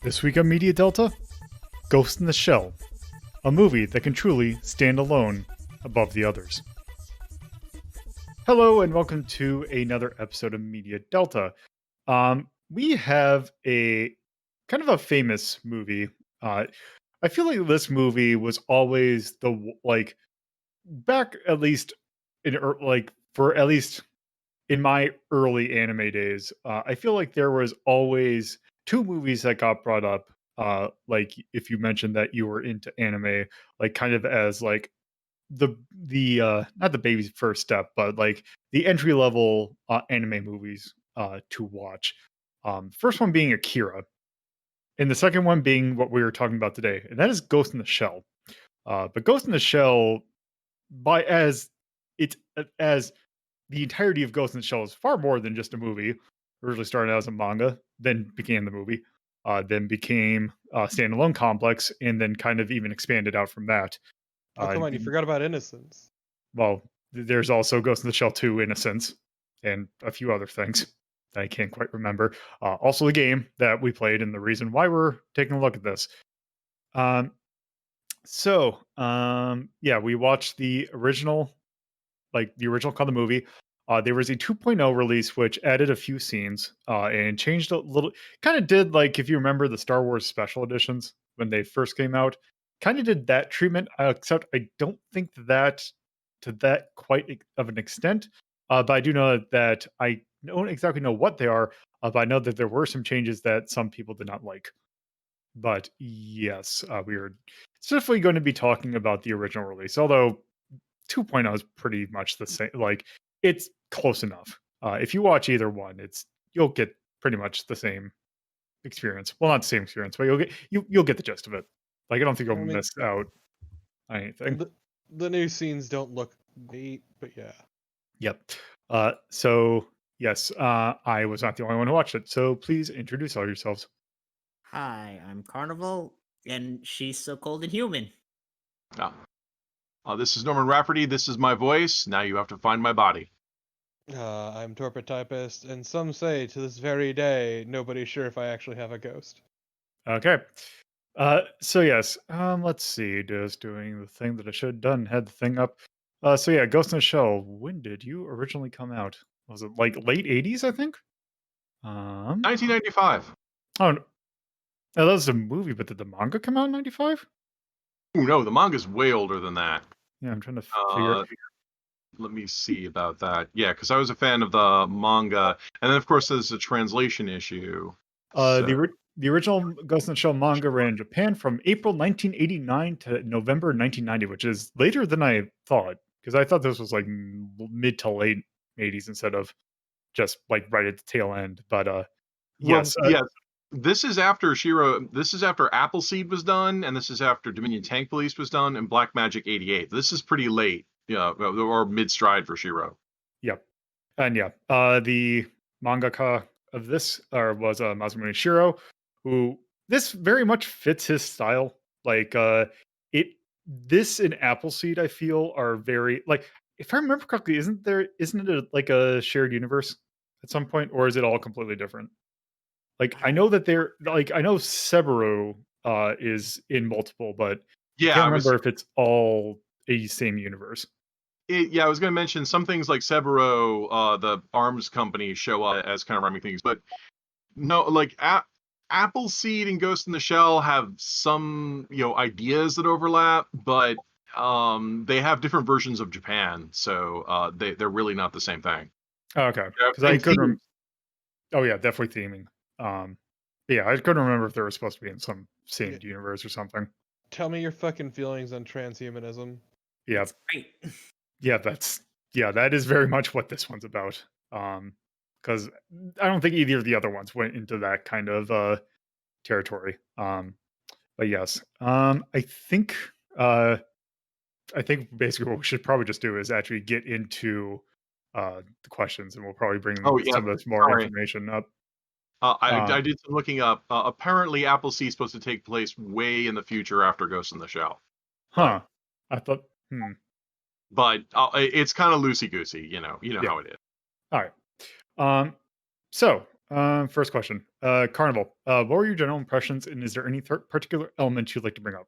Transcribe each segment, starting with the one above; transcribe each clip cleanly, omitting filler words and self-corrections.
This week on Media Delta, Ghost in the Shell, a movie that can truly stand alone above the others. Hello and welcome to another episode of Media Delta. We have a kind of a famous movie. I feel like this movie was always back at least for at least in my early anime days. I feel like there was always two movies that got brought up. Like if you mentioned that you were into anime, like kind of as like the not the baby's first step, but like the entry level anime movies to watch. First one being Akira, and the second one being what we were talking about today, and that is Ghost in the Shell. But Ghost in the Shell, by as the entirety of Ghost in the Shell is far more than just a movie. Originally started out as a manga, then became the movie, then became a standalone complex, and then kind of even expanded out from that. Oh, come on, you forgot about Innocence. Well, there's also Ghost in the Shell 2 Innocence and a few other things that I can't quite remember. Also, the game that we played and the reason why we're taking a look at this. Um, yeah, we watched the original, like the original called the movie. There was a 2.0 release which added a few scenes and changed a little. Kind of did like if you remember the Star Wars special editions when they first came out. Kind of did that treatment, except I don't think that to that quite of an extent. But I do know that I don't exactly know what they are. But I know that there were some changes that some people did not like. But yes, we are definitely going to be talking about the original release, although 2.0 is pretty much the same. Like it's close enough. If you watch either one, you'll get pretty much the same experience. Well, not the same experience, but you'll get the gist of it. Like I don't think you'll I mean, miss out on anything. the new scenes don't look great, but yeah. Yep. So yes, I was not the only one who watched it. So please introduce all yourselves. Hi, I'm Carnival, and she's so cold and human. Oh. This is Norman Rafferty. This is my voice. Now you have to find my body. I'm Torpid Typist, and some say to this very day, nobody's sure if I actually have a ghost. Okay. So yes, let's see. Just doing the thing that I should have done. Had the thing up. So yeah, Ghost in the Shell. When did you originally come out? Was it like late '80s? I think. 1995. Oh, no, that was a movie, but did the manga come out in '95? Ooh, no, the manga's way older than that. Yeah, I'm trying to figure. Let me see about that. Yeah, because I was a fan of the manga, and then of course there's a translation issue. The original Ghost in the Shell manga ran in Japan from April 1989 to November 1990, which is later than I thought, because I thought this was like mid to late '80s instead of just like right at the tail end. But yes, yes. This is after Shiro. This is after Appleseed was done, and this is after Dominion Tank Police was done, and Black Magic '88. This is pretty late, yeah, or mid stride for Shiro. yep, and yeah, the mangaka of this was Masamune Shiro, who this very much fits his style. Like it, this and Appleseed, I feel are very like. If I remember correctly, isn't it like a shared universe at some point, or is it all completely different? Like I know that I know Subaru is in multiple, but I Yeah, can't remember if it's all a same universe. Yeah, I was going to mention some things like Sebero, the arms company, show up as kind of rhyming things, but no, like Appleseed and Ghost in the Shell have some ideas that overlap, but they have different versions of Japan, so they're really not the same thing. Oh, okay, Yeah, because I and couldn't. themes. Oh yeah, definitely theming. Yeah, I couldn't remember if they were supposed to be in some same Yeah. universe or something. Tell me your fucking feelings on transhumanism. Yeah, It's great. yeah, that is very much what this one's about. Because I don't think either of the other ones went into that kind of territory. But yes, I think basically what we should probably just do is actually get into the questions, and we'll probably Oh bring yeah, some of this more sorry. information up. I did some looking up. Apparently, Appleseed is supposed to take place way in the future after Ghost in the Shell, but Huh? I thought. it's kind of loosey goosey. You know Yeah. how it is. All right. So First question. Carnival. What were your general impressions, and is there any particular element you'd like to bring up?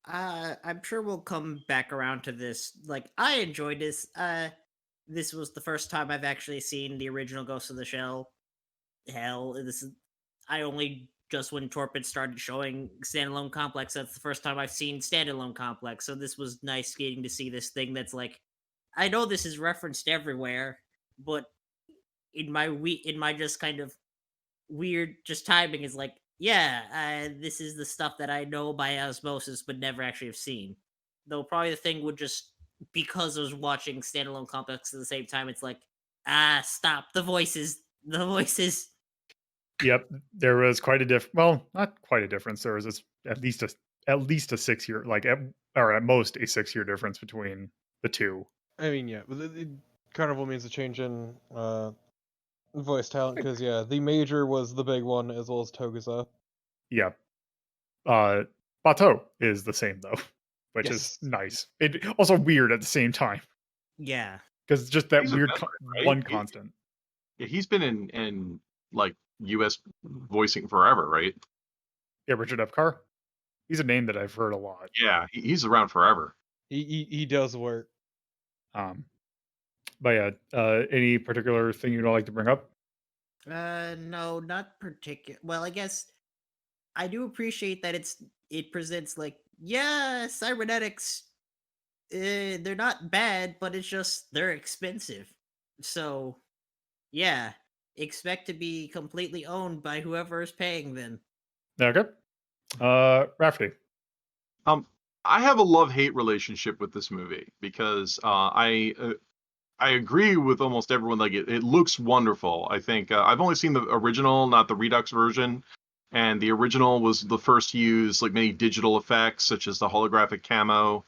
I'm sure we'll come back around to this. Like, I enjoyed this. This was the first time I've actually seen the original Ghost of the Shell. Hell, this is I only just when Torpid started showing Standalone Complex, that's the first time I've seen Standalone Complex. So this was nice getting to see this thing that's like, I know this is referenced everywhere, but in my just kind of weird just timing is like, yeah, this is the stuff that I know by osmosis, but never actually have seen. Though probably the thing would just because I was watching Standalone Complex at the same time, it's like, stop the voices. Yep, there was quite a well, not quite a difference. There was at least a 6 year, like or at most a 6 year difference between the two. I mean, yeah, Carnival means a change in voice talent because yeah, the major was the big one as well as Togusa. Yeah. Uh, Bateau is the same though, which is Yes. nice. It also weird at the same time Yeah. because it's just that He's a weird veteran, right? one constant. Yeah, he's been in like U.S. voicing forever, right? Yeah, Richard F. Carr. He's a name that I've heard a lot. Yeah, he's around forever. He does work. Um, but yeah, any particular thing you'd like to bring up? No, not particular. Well, I guess I do appreciate that it presents like, yeah, cybernetics. They're not bad, but it's just they're expensive. So yeah, expect to be completely owned by whoever is paying them. Okay. Rafferty. I have a love-hate relationship with this movie because I agree with almost everyone. Like it looks wonderful. I think I've only seen the original, not the Redux version, and the original was the first to use like many digital effects, such as the holographic camo,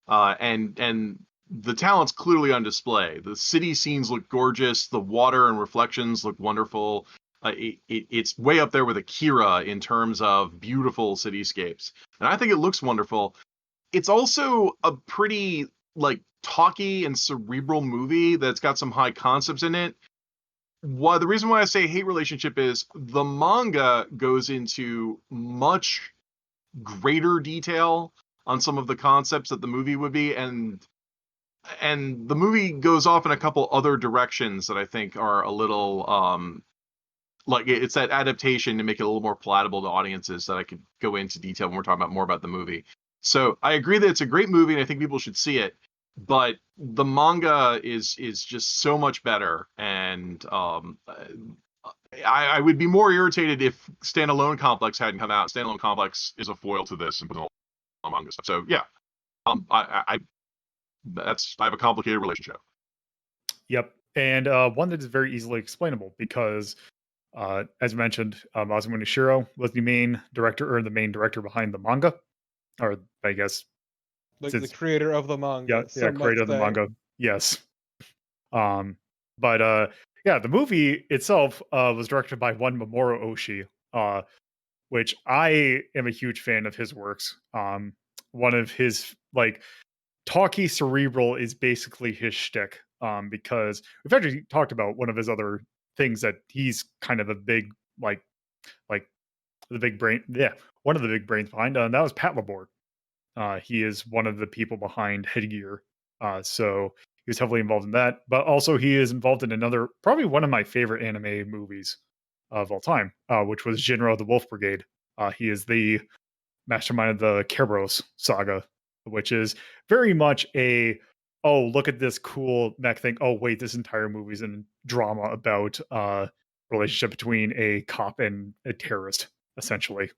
and the talent's clearly on display. The city scenes look gorgeous. The water and reflections look wonderful. It's way up there with Akira in terms of beautiful cityscapes, and I think it looks wonderful. It's also a pretty like talky and cerebral movie that's got some high concepts in it. Why the reason why I say hate relationship is the manga goes into much greater detail on some of the concepts that the movie would be, and the movie goes off in a couple other directions that I think are a little like it's that adaptation to make it a little more palatable to audiences that I could go into detail when we're talking about more about the movie. So I agree that it's a great movie and I think people should see it, but the manga is just so much better, and I would be more irritated if Standalone Complex hadn't come out. Standalone Complex is a foil to this and put all manga stuff. So yeah, I have a complicated relationship. Yep. And one that is very easily explainable because, as mentioned, Masamune Shirow was the main director or the main director behind the manga, or I guess, Like the since creator of the manga. yeah, Some might creator of the say. manga. Yes. Um, but yeah, the movie itself was directed by one Mamoru Oshii, which I am a huge fan of his works. One of his like talky cerebral is basically his shtick. Because we've actually talked about one of his other things that he's kind of a big like the big brain. Yeah, one of the big brains behind, and that was Pat Laborde. He is one of the people behind Headgear. So he was heavily involved in that, but also he is involved in another, probably one of my favorite anime movies of all time, which was Jinro the Wolf Brigade. He is the mastermind of the Kerberos saga, which is very much a oh look at this cool mech thing. Oh wait, this entire movie is a drama about relationship between a cop and a terrorist, essentially.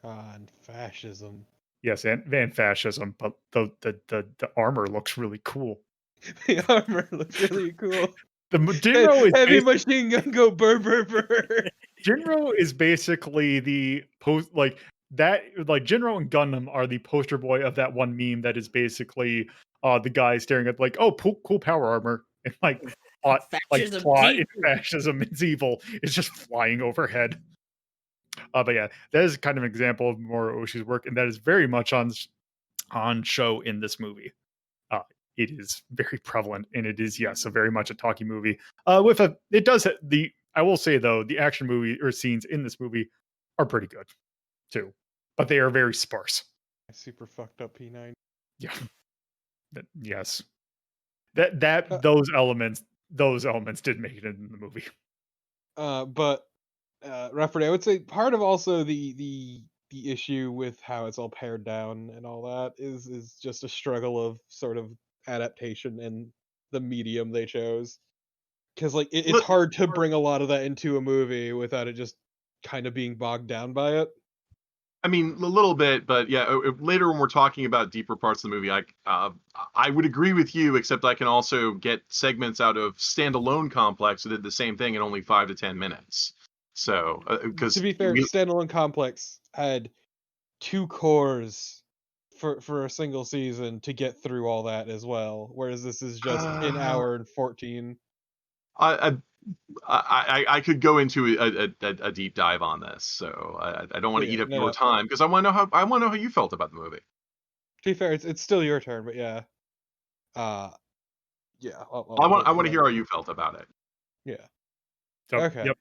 And fascism. Yes, and fascism, but the armor looks really cool. The armor looks really cool. The Jinro is Heavy machine gun go burr burr burr. Jinro is basically the post like that like Jinro and Gundam are the poster boy of that one meme that is basically the guy staring at like oh cool power armor and Fascism plot and evil. fascism is evil is just flying overhead. But yeah, that is kind of an example of Mamoru Oshii's work, and that is very much on show in this movie. It is very prevalent, and it is yes, a very much a talkie movie. It does the I will say though, the action movie or scenes in this movie are pretty good too, but they are very sparse. Super fucked up P9. Yeah. Yes. That Uh, those elements did make it in the movie. but Rafferty, I would say part of also the issue with how it's all pared down and all that is just a struggle of sort of adaptation and the medium they chose. Because like it's Look, hard to bring a lot of that into a movie without it just kind of being bogged down by it. I mean, a little bit, but yeah. Later when we're talking about deeper parts of the movie, I would agree with you, except I can also get segments out of standalone Complex that did the same thing in only 5 to 10 minutes. So, To because be fair, Standalone Complex had 2 cores for a single season to get through all that as well, whereas this is just an hour and 14. I, I could go into a deep dive on this, so I don't want But to yeah, eat up no, your no. time because I want to know how you felt about the movie. To be fair, it's still your turn, but yeah. Uh, yeah, I I'll want let I you want to go. hear how you felt about it. Yeah. So, Okay. yep.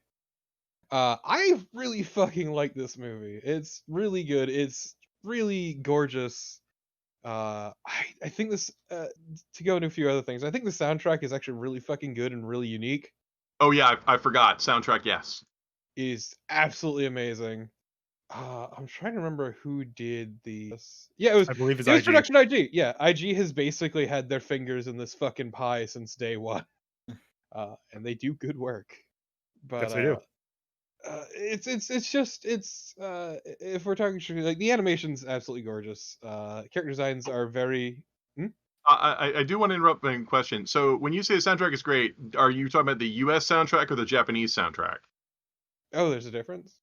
I really fucking like this movie. It's really good. It's really gorgeous. I think this to go into a few other things. I think the soundtrack is actually really fucking good and really unique. Oh yeah, I forgot soundtrack. Yes. Is absolutely amazing. I'm trying to remember who did the. Yeah, I believe it's it was IG. production IG. Yeah, IG has basically had their fingers in this fucking pie since day one. And they do good work. But Yes, I do. if we're talking strictly, like the animation's absolutely gorgeous. Character designs are very. Hmm? I do want to interrupt my question. So when you say the soundtrack is great, are you talking about the U.S. soundtrack or the Japanese soundtrack? Oh, there's a difference.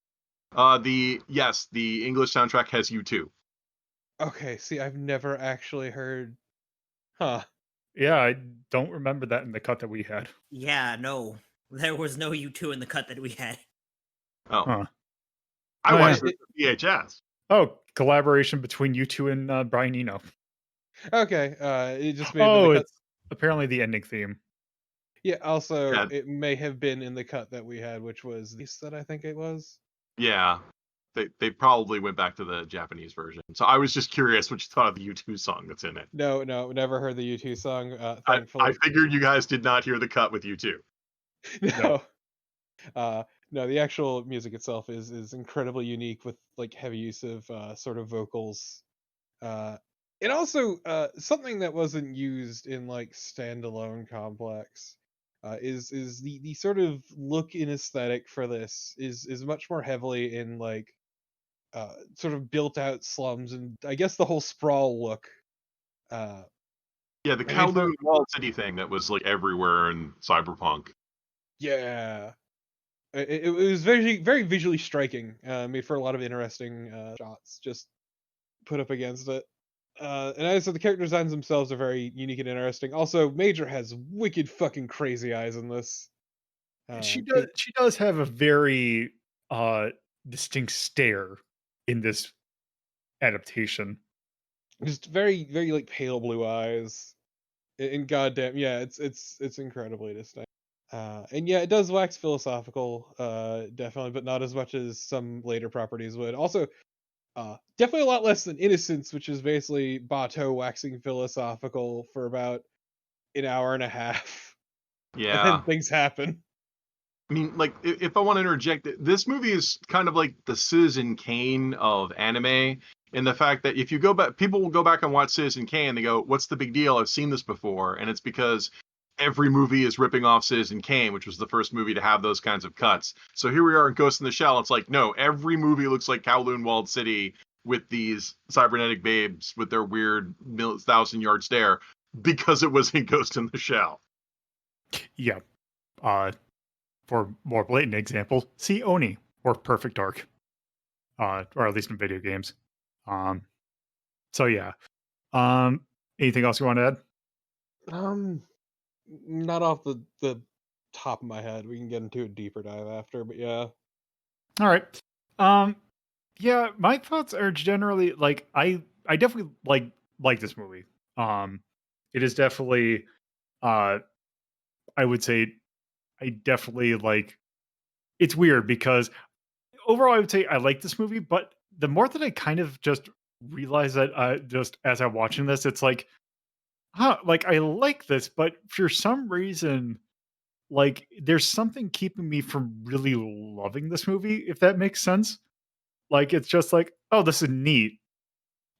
The English soundtrack has U2. Okay, see, I've never actually heard. Huh. Yeah, I don't remember that in the cut that we had. Yeah, no. There was no U2 in the cut that we had. Oh, Huh. I Oh, yeah. watched it with VHS. Oh, collaboration between you two and Brian Eno. Okay, it just may have been the Oh, cut. it's apparently the ending theme. Yeah, also, Yeah. it may have been in the cut that we had, which was this that I think it was. Yeah, they probably went back to the Japanese version. So I was just curious what you thought of the U2 song that's in it. No, never heard the U2 song, I thankfully. figured you guys did not hear the cut with U2. No. No, the actual music itself is incredibly unique with like heavy use of sort of vocals. And also something that wasn't used in like standalone Complex is the sort of look and aesthetic for this is much more heavily in like sort of built out slums and I guess the whole sprawl look. Uh, Yeah, the I mean, Kowloon Walled City thing that was like everywhere in Cyberpunk. yeah, it was very visually striking. Made for a lot of interesting shots just put up against it. And as I said, the character designs themselves are very unique and interesting. Also, Major has wicked fucking crazy eyes in this. She 'Cause does have a very distinct stare in this adaptation. just very like pale blue eyes. And goddamn, yeah, it's incredibly distinct. And yeah, it does wax philosophical, definitely, but not as much as some later properties would. Also, definitely a lot less than Innocence, which is basically Bato waxing philosophical for about an hour and a half, and then Yeah. things happen. I mean, like, if I want to interject, this movie is kind of like the Citizen Kane of anime, in the fact that if you go back, people will go back and watch Citizen Kane, they go, "What's the big deal? I've seen this before," and it's because every movie is ripping off Citizen Kane, which was the first movie to have those kinds of cuts. So here we are in Ghost in the Shell. It's like, no, every movie looks like Kowloon Walled City with these cybernetic babes with their weird 1,000-yard stare because it was in Ghost in the Shell. Yeah. For more blatant example, see Oni or Perfect Dark. Or at least in video games. So yeah. Anything else you want to add? Um, not off the top of my head. We can get into a deeper dive after, but yeah. All right. Yeah, my thoughts are generally like I definitely like this movie. It is definitely I would say I definitely like it's weird because overall I would say I like this movie, but the more that I kind of just realize that just as I'm watching this, it's like, huh, like I like this, but for some reason, like there's something keeping me from really loving this movie, if that makes sense. Like it's just like, oh, this is neat.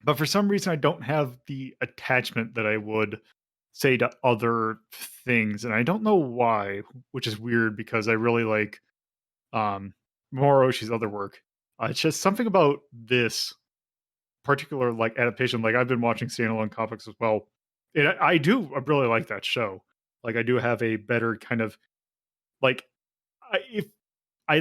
But for some reason I don't have the attachment that I would say to other things. And I don't know why, which is weird because I really like um Moroshi's other work. It's just something about this particular like adaptation. Like I've been watching standalone comics as well. And I do really like that show. Like I do have a better kind of like if I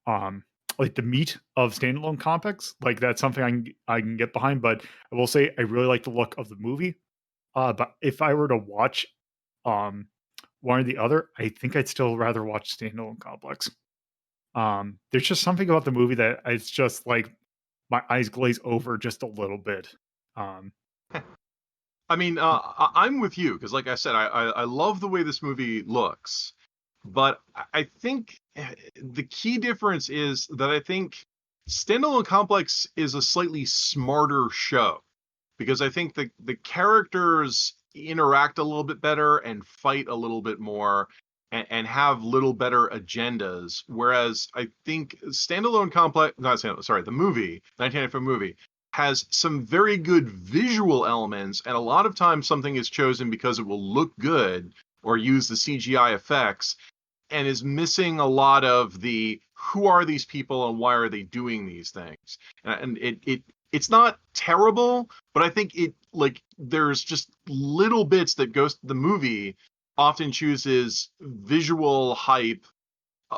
um like the meat of standalone comics. Like that's something I can get behind. But I will say I really like the look of the movie. But if I were to watch um one or the other, I think I'd still rather watch standalone complex. There's just something about the movie that it's just like my eyes glaze over just a little bit. Um, I mean, I'm with you because, like I said, I love the way this movie looks, but I think the key difference is that I think Standalone Complex is a slightly smarter show because I think the characters interact a little bit better and fight a little bit more and have little better agendas. Whereas I think Standalone Complex, not Standalone, sorry, the movie, 1995 movie, has some very good visual elements, and a lot of times something is chosen because it will look good or use the CGI effects and is missing a lot of the who are these people and why are they doing these things. And it's not terrible, but I think it like there's just little bits that goes the movie often chooses visual hype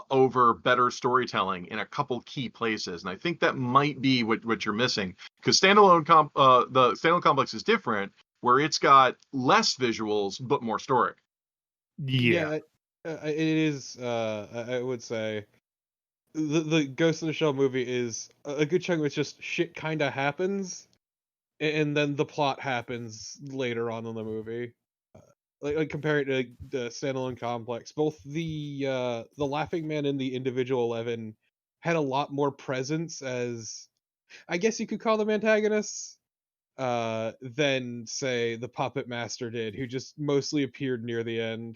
over better storytelling in a couple key places, and I think that might be what you're missing because the standalone complex is different, where it's got less visuals but more story. yeah, Yeah, it is. I would say the Ghost in the Shell movie is a good chunk of it's just shit kind of happens, and then the plot happens later on in the movie. Like compare it to the standalone complex, both the Laughing Man and the Individual 11 had a lot more presence as, I guess you could call them antagonists, than say the Puppet Master did, who just mostly appeared near the end.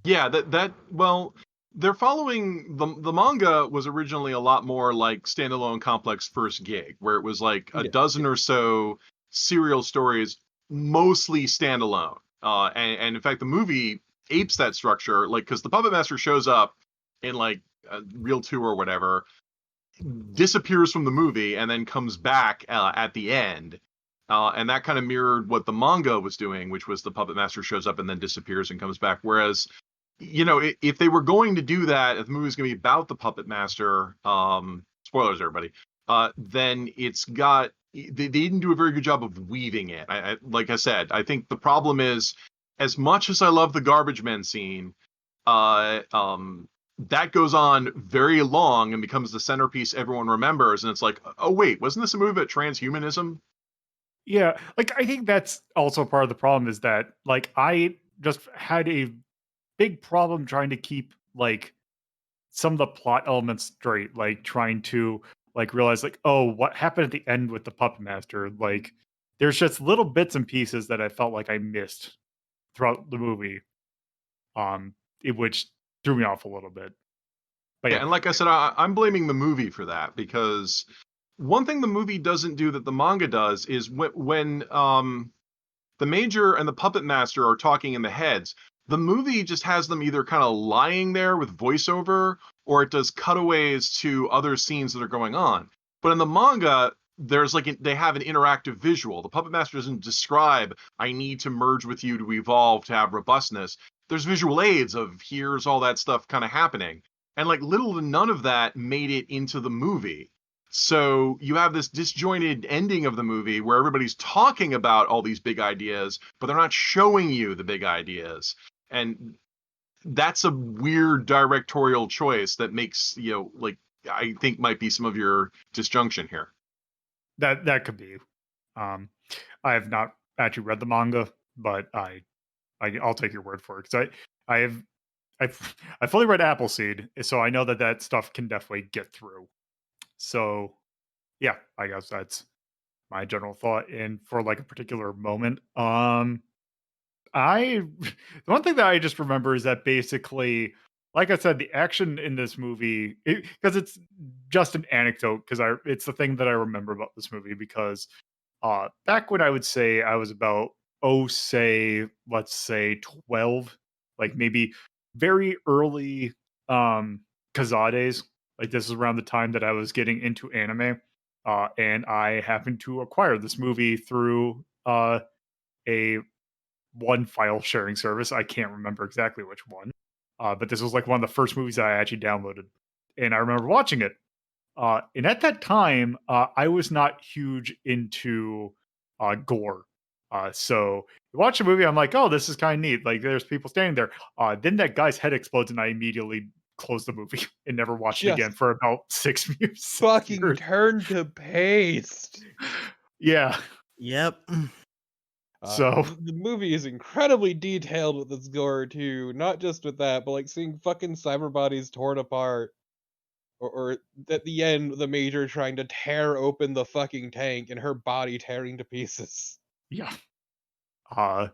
Yeah, that well, they're following the manga was originally a lot more like standalone complex first gig, where it was like a Yeah, dozen or so serial stories, mostly standalone. And in fact, the movie apes that structure, like because the Puppet Master shows up in like a Reel 2 or whatever, disappears from the movie, and then comes back at the end. And that kind of mirrored what the manga was doing, which was the Puppet Master shows up and then disappears and comes back. Whereas if they were going to do that, if the movie's going to be about the Puppet Master, spoilers, everybody, then they didn't do a very good job of weaving it. Like I said, I think the problem is, as much as I love the garbage men scene, uh, um, that goes on very long and becomes the centerpiece everyone remembers. And it's like, oh wait, wasn't this a movie about transhumanism? yeah. Like I think that's also part of the problem is that like I just had a big problem trying to keep like some of the plot elements straight, like trying to like realize like, oh, what happened at the end with the puppet master? Like there's just little bits and pieces that I felt like I missed throughout the movie. Which threw me off a little bit. But Yeah, yeah, and like I said, I'm blaming the movie for that because one thing the movie doesn't do that the manga does is when the major and the puppet master are talking in the heads, the movie just has them either kind of lying there with voiceover or it does cutaways to other scenes that are going on. But in the manga, there's they have an interactive visual. The puppet master doesn't describe, I need to merge with you to evolve to have robustness. There's visual aids of here's all that stuff kind of happening. And like little to none of that made it into the movie. So you have this disjointed ending of the movie where everybody's talking about all these big ideas, but they're not showing you the big ideas. And that's a weird directorial choice that makes, like I think might be some of your disjunction here. that could be. Um, I have not actually read the manga, but I'll take your word for it because I have I fully read Appleseed, so I know that that stuff can definitely get through. So yeah, I guess that's my general thought. And for like a particular moment, I the one thing that I just remember is that basically, like I said, the action in this movie, because it's just an anecdote, because I it's the thing that I remember about this movie because back when I would say I was about, oh, say, let's say 12, like maybe very early Kazaa days. Like this is around the time that I was getting into anime. And I happened to acquire this movie through a one file sharing service. I can't remember exactly which one. But this was like one of the first movies I actually downloaded. And I remember watching it, and at that time, I was not huge into gore. So you watch a movie, I'm like, oh, this is kind of neat. Like, there's people standing there. Then that guy's head explodes, and I immediately closed the movie and never watched it again Just for about 6 years. 6 fucking years. turn to paste. Yeah. Yep. So The movie is incredibly detailed with its gore too. Not just with that, but like seeing fucking cyber bodies torn apart, or at the end, the Major trying to tear open the fucking tank and her body tearing to pieces. yeah. Uh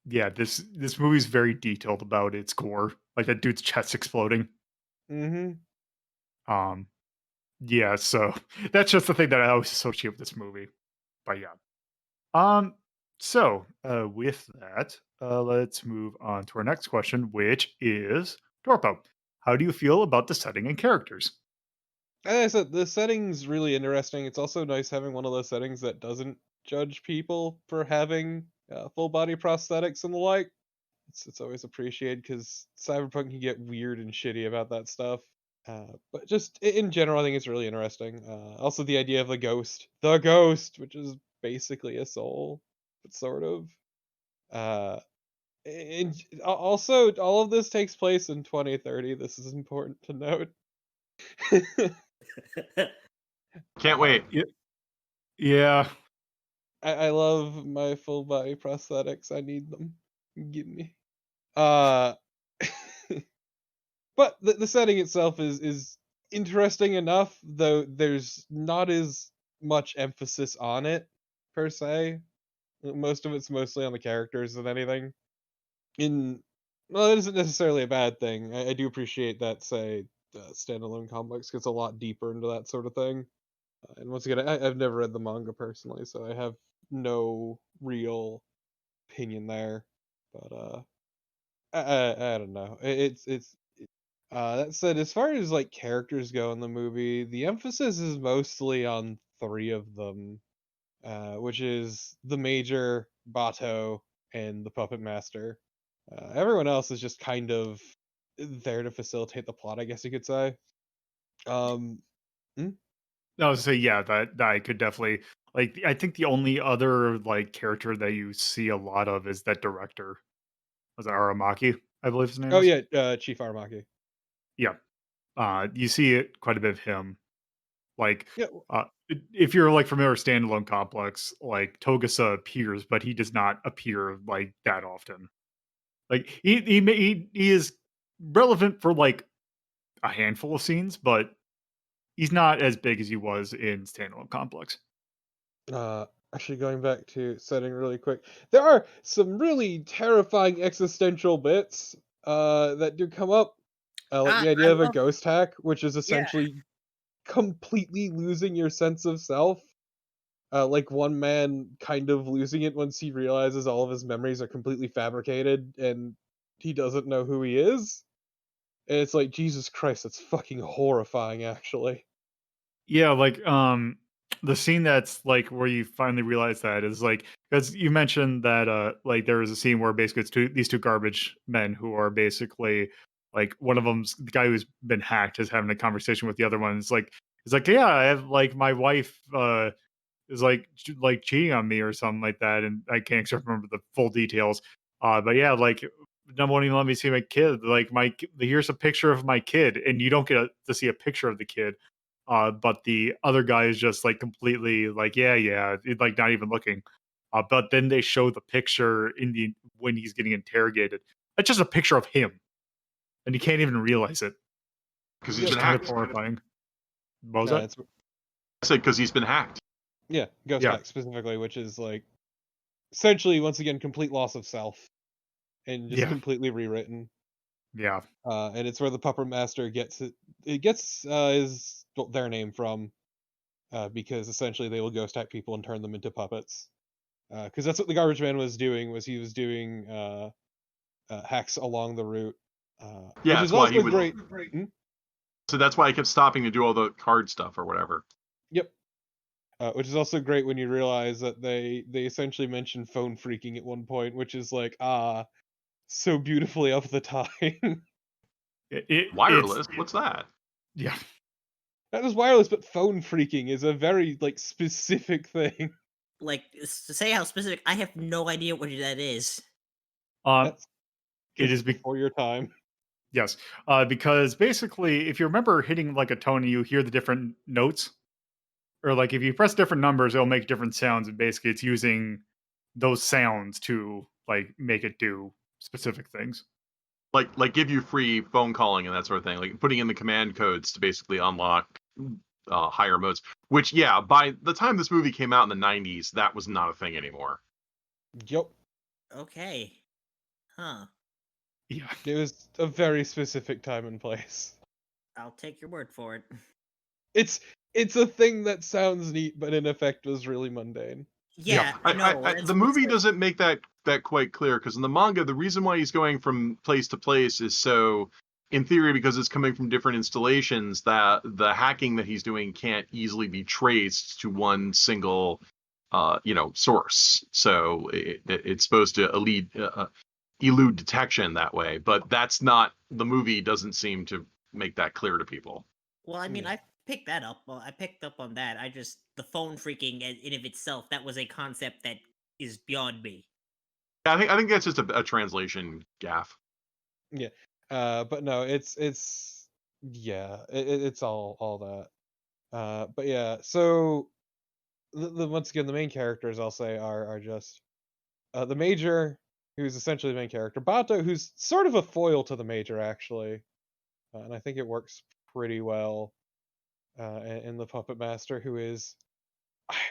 yeah, this movie's very detailed about its gore. Like that dude's chest exploding. Mm-hmm. Um, yeah, so that's just the thing that I always associate with this movie. But yeah. Um, with that, let's move on to our next question, which is Dorpo. How do you feel about the setting and characters? As I said, the setting's really interesting. It's also nice having one of those settings that doesn't judge people for having full body prosthetics and the like. It's always appreciated because Cyberpunk can get weird and shitty about that stuff. But just in general, I think it's really interesting. Also, the idea of the ghost, which is basically a soul, but sort of. Uh, and also, all of this takes place in 2030. This is important to note. Can't wait. Yeah. I love my full body prosthetics. I need them. Give me. Uh, but the setting itself is interesting enough, though there's not as much emphasis on it per se. Most of it's mostly on the characters than anything. In Well, it isn't necessarily a bad thing. I do appreciate that. Say, standalone complex gets a lot deeper into that sort of thing. And once again, I've never read the manga personally, so I have no real opinion there. But I don't know. That said, as far as like characters go in the movie, the emphasis is mostly on three of them, which is the Major, Bato, and the Puppet Master. Everyone else is just kind of there to facilitate the plot, I guess you could say. Um, hmm? I was say yeah, that I could definitely like I think the only other like character that you see a lot of is that director. Was it Aramaki, I believe his name Oh is? yeah, Chief Aramaki. Yeah. You see it quite a bit of him. Like, Yeah, if you're like familiar with standalone complex, like Togasa appears, but he does not appear like that often. Like he is relevant for like a handful of scenes, but he's not as big as he was in standalone complex. Uh, actually, going back to setting really quick, there are some really terrifying existential bits that do come up. Like the I idea of a love. ghost hack, which is Yeah. essentially completely losing your sense of self. Like one man kind of losing it once he realizes all of his memories are completely fabricated and he doesn't know who he is. And it's like, Jesus Christ, that's fucking horrifying, actually. Yeah, like the scene that's like where you finally realize that is like because you mentioned that like there was a scene where basically it's these two garbage men who are basically like one of them's the guy who's been hacked is having a conversation with the other one. It's like yeah, I have like my wife is like cheating on me or something like that, and I can't exactly remember the full details. But yeah, like no one even let me see my kid. Like here's a picture of my kid, and you don't get to see a picture of the kid. But the other guy is just like completely like yeah, like not even looking. But then they show the picture in the when he's getting interrogated. It's just a picture of him. and you can't even realize it. Because he's Yep. been It's kind of hacked. horrifying. What was No, that? it's I said because he's been hacked. yeah, ghost Yeah. hack specifically, which is like essentially once again complete loss of self and just Yeah. completely rewritten. Yeah. And it's where the puppet master gets it. It gets their name from, because essentially they will ghost hack people and turn them into puppets. Because that's what the garbage man was doing. He was doing hacks along the route, Yeah, which that's is why he also would. great. So that's why he kept stopping to do all the card stuff or whatever. Yep. Which is also great when you realize that they essentially mention phone freaking at one point, which is like so beautifully of the time. It's Wireless. What's that? yeah. That is wireless, but phone freaking is a very like specific thing. Like to say how specific, I have no idea what that is. That's It because is it's before your time. yes. Because basically, if you remember hitting like a tone, and you hear the different notes, or like if you press different numbers, it'll make different sounds. And basically, it's using those sounds to like make it do specific things. Like give you free phone calling and that sort of thing. Like putting in the command codes to basically unlock higher modes. Which, yeah, by the time this movie came out in the 90s, that was not a thing anymore. Yep. Okay. Huh. Yeah. It was a very specific time and place. I'll take your word for it. It's a thing that sounds neat, but in effect was really mundane. Yeah, I know. The movie doesn't make that quite clear, because in the manga, the reason why he's going from place to place is so, in theory, because it's coming from different installations, that the hacking that he's doing can't easily be traced to one single, source. So it's supposed to elude detection that way, but that's not, the movie doesn't seem to make that clear to people. Well, I mean, Yeah. I picked that up. Well, I picked up on that. I just the phone freaking in of itself, that was a concept that is beyond me. I think that's just a translation gaffe. Yeah. But no, it's yeah, it's all that. But yeah, so the once again the main characters I'll say are just the major, who's essentially the main character, Bato, who's sort of a foil to the major actually, and I think it works pretty well. And the puppet master, who is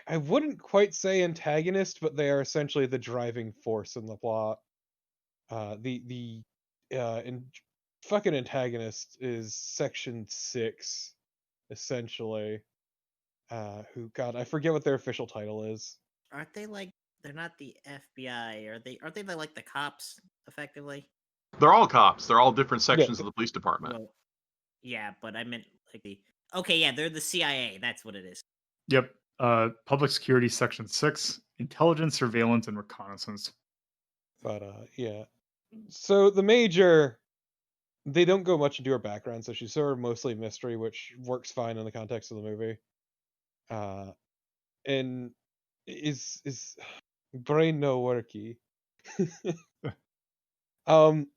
I wouldn't quite say antagonist, but they are essentially the driving force in the plot. The in fucking antagonist is Section 6, essentially. Who, God, I forget what their official title is. Aren't they like they're not the FBI? Aren't they like the cops effectively? They're all cops. They're all different Yeah, sections of the police department. Well, yeah, but I meant like the okay, yeah, they're the CIA. That's what it is. Yep. Public Security Section 6, Intelligence, Surveillance, and Reconnaissance. but yeah. So the major, they don't go much into her background, so she's sort of mostly mystery, which works fine in the context of the movie. And is brain no worky. um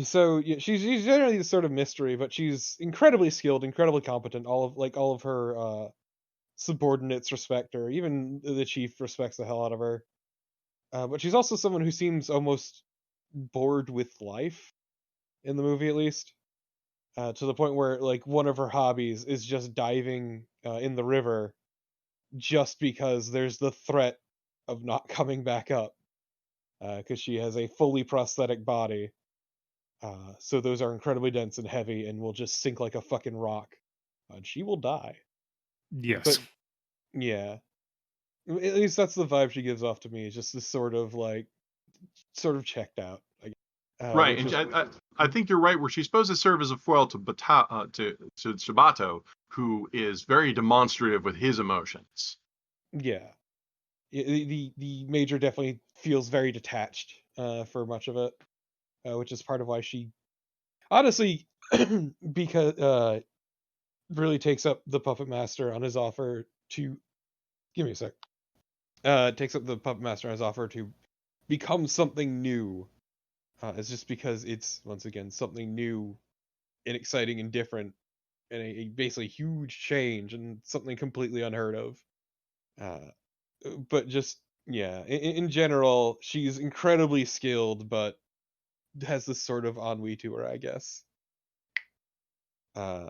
so yeah, she's generally the sort of mystery, but she's incredibly skilled, incredibly competent. All of her subordinates respect her, even the chief respects the hell out of her. But she's also someone who seems almost bored with life in the movie, at least, to the point where like one of her hobbies is just diving in the river, just because there's the threat of not coming back up, because she has a fully prosthetic body. So those are incredibly dense and heavy and will just sink like a fucking rock. And she will die. Yes. But yeah. At least that's the vibe she gives off to me. Is just this sort of checked out. Right, Which and is I think you're right. Where she's supposed to serve as a foil to to Sabato, who is very demonstrative with his emotions. yeah. The major definitely feels very detached for much of it, which is part of why she honestly because really takes up the puppet master on his offer to give me a sec. Takes up the puppet master on his offer to become something new. It's just because it's once again something new and exciting and different, and a basically huge change and something completely unheard of. But just yeah, in general, she's incredibly skilled, but has this sort of ennui to her, I guess. Uh,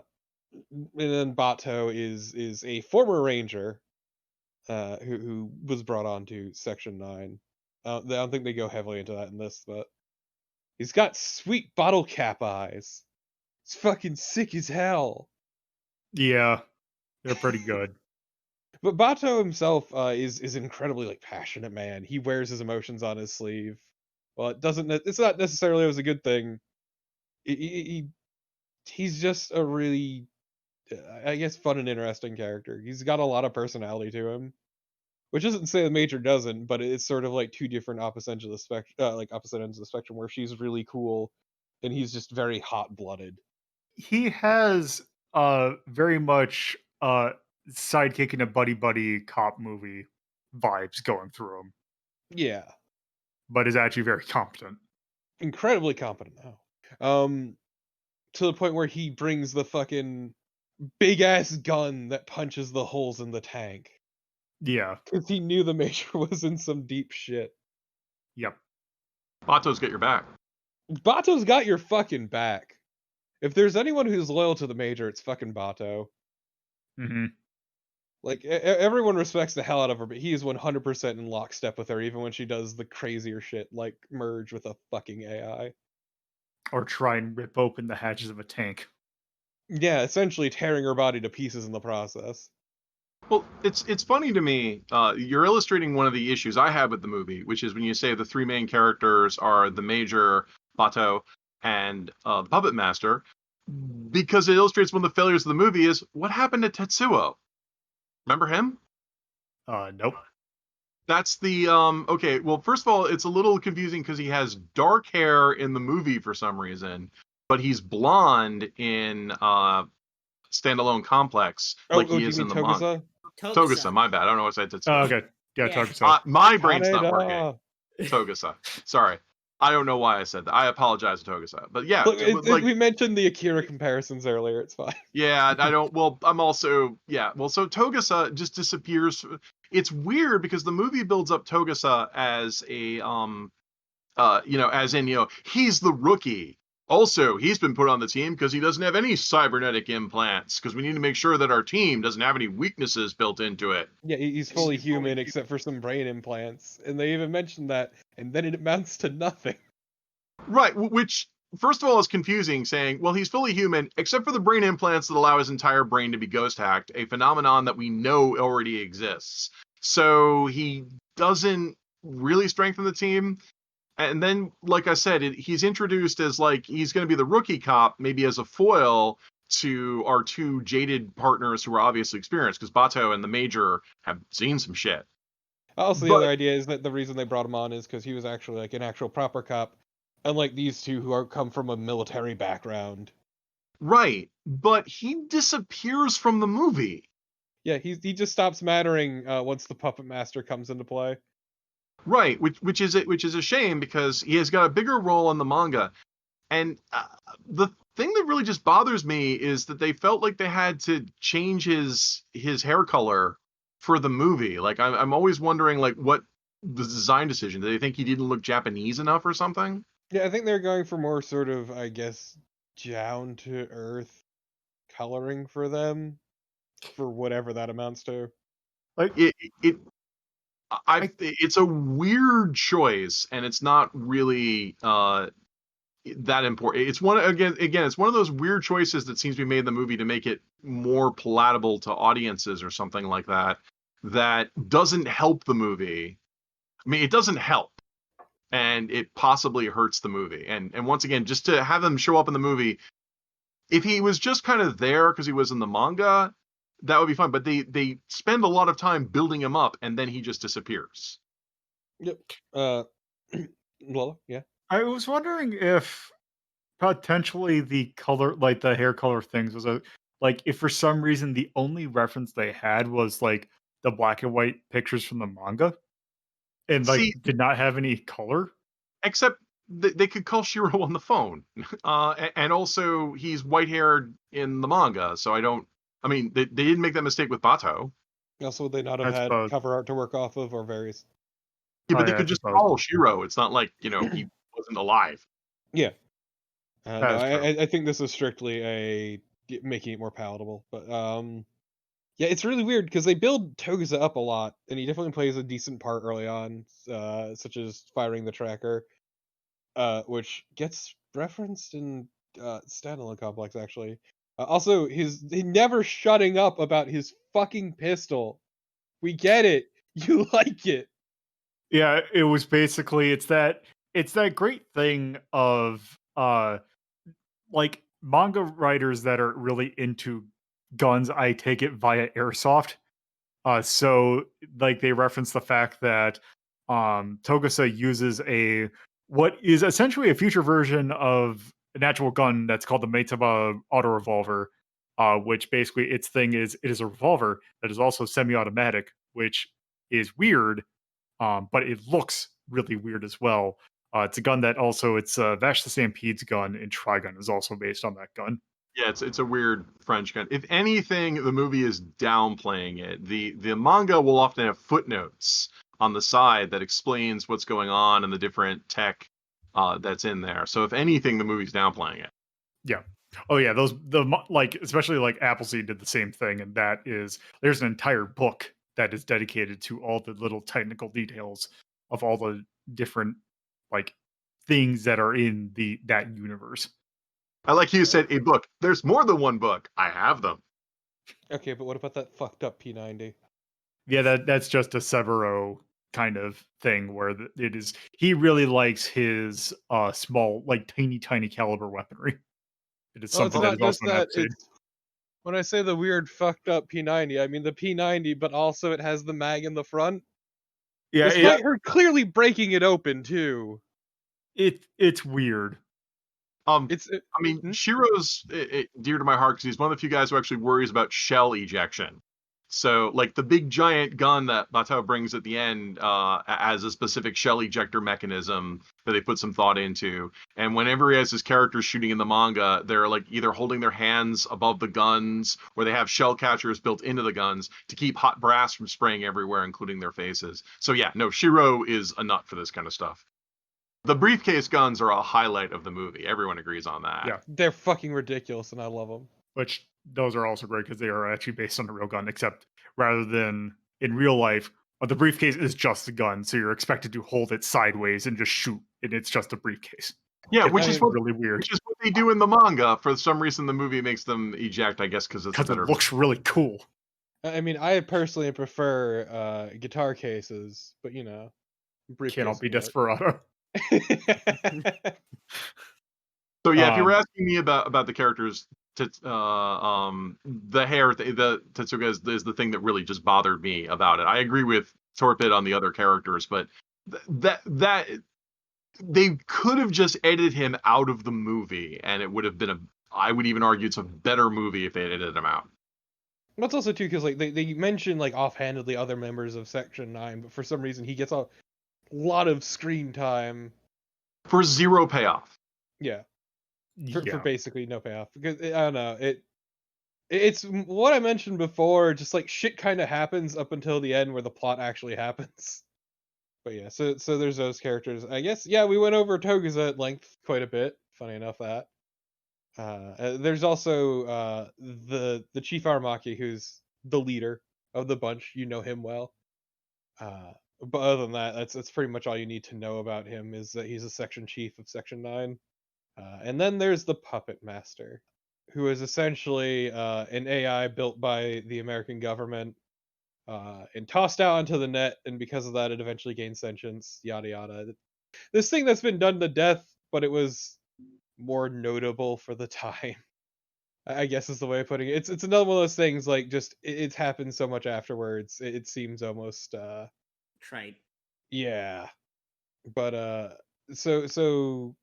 and then Bato is a former ranger who was brought on to Section 9. I don't think they go heavily into that in this, but he's got sweet bottle cap eyes. It's fucking sick as hell. Yeah, they're pretty good. But Bato himself is incredibly like passionate man. He wears his emotions on his sleeve. Well, it's not necessarily always a good thing. He's just a really, I guess, fun and interesting character. He's got a lot of personality to him, which isn't to say the Major doesn't, but it's sort of like two different opposite ends of the spectrum, where she's really cool, and he's just very hot blooded. He has very much sidekick in a buddy buddy cop movie vibes going through him, Yeah, but is actually very competent. incredibly competent now. To the point where he brings the fucking big ass gun that punches the holes in the tank Yeah. because he knew the Major was in some deep shit. Yep. Bato's got your back. Bato's got your fucking back. If there's anyone who's loyal to the Major, it's fucking Bato. Hmm. Like everyone respects the hell out of her, but he is 100% in lockstep with her, even when she does the crazier shit like merge with a fucking AI. Or try and rip open the hatches of a tank. Yeah, essentially tearing her body to pieces in the process. Well, it's funny to me. You're illustrating one of the issues I have with the movie, which is when you say the three main characters are the Major, Bato, and the Puppet Master, because it illustrates one of the failures of the movie is what happened to Tetsuo. Remember him? Nope. That's the okay, well, first of all, it's a little confusing because he has dark hair in the movie for some reason, but he's blonde in Standalone Complex like Do he you is mean in the manga. Togusa? Togusa, my bad. I don't know what I said Oh, Tetsuo. okay. Yeah, Yeah. Tokusa. My brain's not working. Kaneda. Togusa. Sorry. I don't know why I said that. I apologize to Togusa. But yeah, Look, like we mentioned the Akira comparisons earlier. It's fine. yeah, I don't. Well, I'm also yeah. Well, so Togusa just disappears. It's weird because the movie builds up Togusa as a as in he's the rookie. Also, he's been put on the team because he doesn't have any cybernetic implants. Because we need to make sure that our team doesn't have any weaknesses built into it. Yeah, he's fully human except for some brain implants, and they even mentioned that, and then it amounts to nothing. Right, which first of all is confusing, saying, well, he's fully human except for the brain implants that allow his entire brain to be ghost hacked, a phenomenon that we know already exists. So he doesn't really strengthen the team. And then, like I said, he's introduced as like he's going to be the rookie cop, maybe as a foil to our two jaded partners who are obviously experienced, because Bato and the Major have seen some shit. Also, the But other idea is that the reason they brought him on is because he was actually like an actual proper cop, unlike these two who come from a military background. right, but he disappears from the movie. Yeah, he just stops mattering once the Puppet Master comes into play. Right, which is a shame because he has got a bigger role in the manga. And the thing that really just bothers me is that they felt like they had to change his hair color for the movie. Like I'm always wondering like what the design decision. Did they think he didn't look Japanese enough or something? Yeah, I think they're going for more sort of, I guess, down to earth coloring for them, for whatever that amounts to. Like It it's a weird choice, and it's not really that important. It's one again. It's one of those weird choices that seems to be made in the movie to make it more palatable to audiences or something like that. That doesn't help the movie. I mean, it doesn't help, and it possibly hurts the movie. And once again, just to have him show up in the movie, if he was just kind of there because he was in the manga, that would be fine. But they spend a lot of time building him up, and then he just disappears. Yep. Well, yeah. I was wondering if potentially the color, like the hair color things, was like if for some reason the only reference they had was like the black and white pictures from the manga, and like See, did not have any color. except they could call Shiro on the phone, and also he's white haired in the manga. So I don't. I mean, they didn't make that mistake with Bato. Also, would they not have I had suppose. cover art to work off of, or various? Yeah, Oh but they yeah, I could just suppose. call Shiro. It's not like he wasn't alive. Yeah. No, That's true. I think this is strictly making it more palatable, but yeah, it's really weird because they build Togusa up a lot, and he definitely plays a decent part early on, such as firing the tracker, which gets referenced in Standalone Complex actually. Also, he never shutting up about his fucking pistol. We get it. You like it. Yeah, it was basically it's that great thing of like manga writers that are really into guns, I take it via airsoft. So like they reference the fact that Togusa uses a what is essentially a future version of an actual gun that's called the Meitaba auto revolver, which basically its thing is it is a revolver that is also semi-automatic, which is weird, but it looks really weird as well. It's a gun that also it's Vash the Stampede's gun, and Trigun is also based on that gun. Yeah, it's a weird French gun. If anything, the movie is downplaying it. The manga will often have footnotes on the side that explains what's going on and the different tech that's in there. So if anything, the movie's downplaying it. Yeah. Oh yeah, like especially like Appleseed did the same thing, and that is there's an entire book that is dedicated to all the little technical details of all the different like things that are in that universe. I like you said a book. There's more than one book. I have them. Okay, but what about that fucked up P90? Yeah, that's just a Severo kind of thing where it is he really likes his small like tiny caliber weaponry. It is Well, it's something that not is just also an that. Appleseed. It's when I say the weird fucked up P90, I mean the P90, but also it has the mag in the front. Yeah, Despite her clearly breaking it open too. it's weird. It's I mean, hmm? Shiro's dear to my heart because he's one of the few guys who actually worries about shell ejection. So, like the big giant gun that Batou brings at the end has a specific shell ejector mechanism that they put some thought into. And whenever he has his characters shooting in the manga, they're like either holding their hands above the guns or they have shell catchers built into the guns to keep hot brass from spraying everywhere, including their faces. So, yeah, no, Shiro is a nut for this kind of stuff. The briefcase guns are a highlight of the movie. Everyone agrees on that. Yeah, They're fucking ridiculous, and I love them. which those are also great because they are actually based on a real gun, except rather than in real life, the briefcase is just a gun, so you're expected to hold it sideways and just shoot, and it's just a briefcase. Yeah, It's mean, really weird which is what they do in the manga. For some reason, the movie makes them eject. I guess because it's a because it better. looks really cool. I mean, I personally prefer guitar cases, but Cannot briefcase be work. Desperado. So yeah, if you were Um, asking me about the characters, the hair, the Tetsuga is the thing that really just bothered me about it. I agree with Torpid on the other characters, but that they could have just edited him out of the movie, and it would have been I would even argue it's a better movie if they edited him out. But it's also too because like they mention like offhandedly other members of Section 9, but for some reason he gets a lot of screen time. For zero payoff. Yeah, for yeah, basically no payoff. Because I don't know it's what I mentioned before. Just like shit kind of happens up until the end where the plot actually happens. But yeah, so there's those characters. I guess yeah, we went over Togusa at length quite a bit. Funny enough that. There's also the Chief Aramaki, who's the leader of the bunch. You know him well. But other than that, that's pretty much all you need to know about him. Is that he's a section chief of Section 9. And then there's the Puppet Master, who is essentially an AI built by the American government and tossed out onto the net, and because of that, it eventually gained sentience. Yada yada. This thing that's been done to death, but it was more notable for the time. I guess is the way of putting it. It's another one of those things like just it's happened so much afterwards. It seems almost Trite. yeah. But so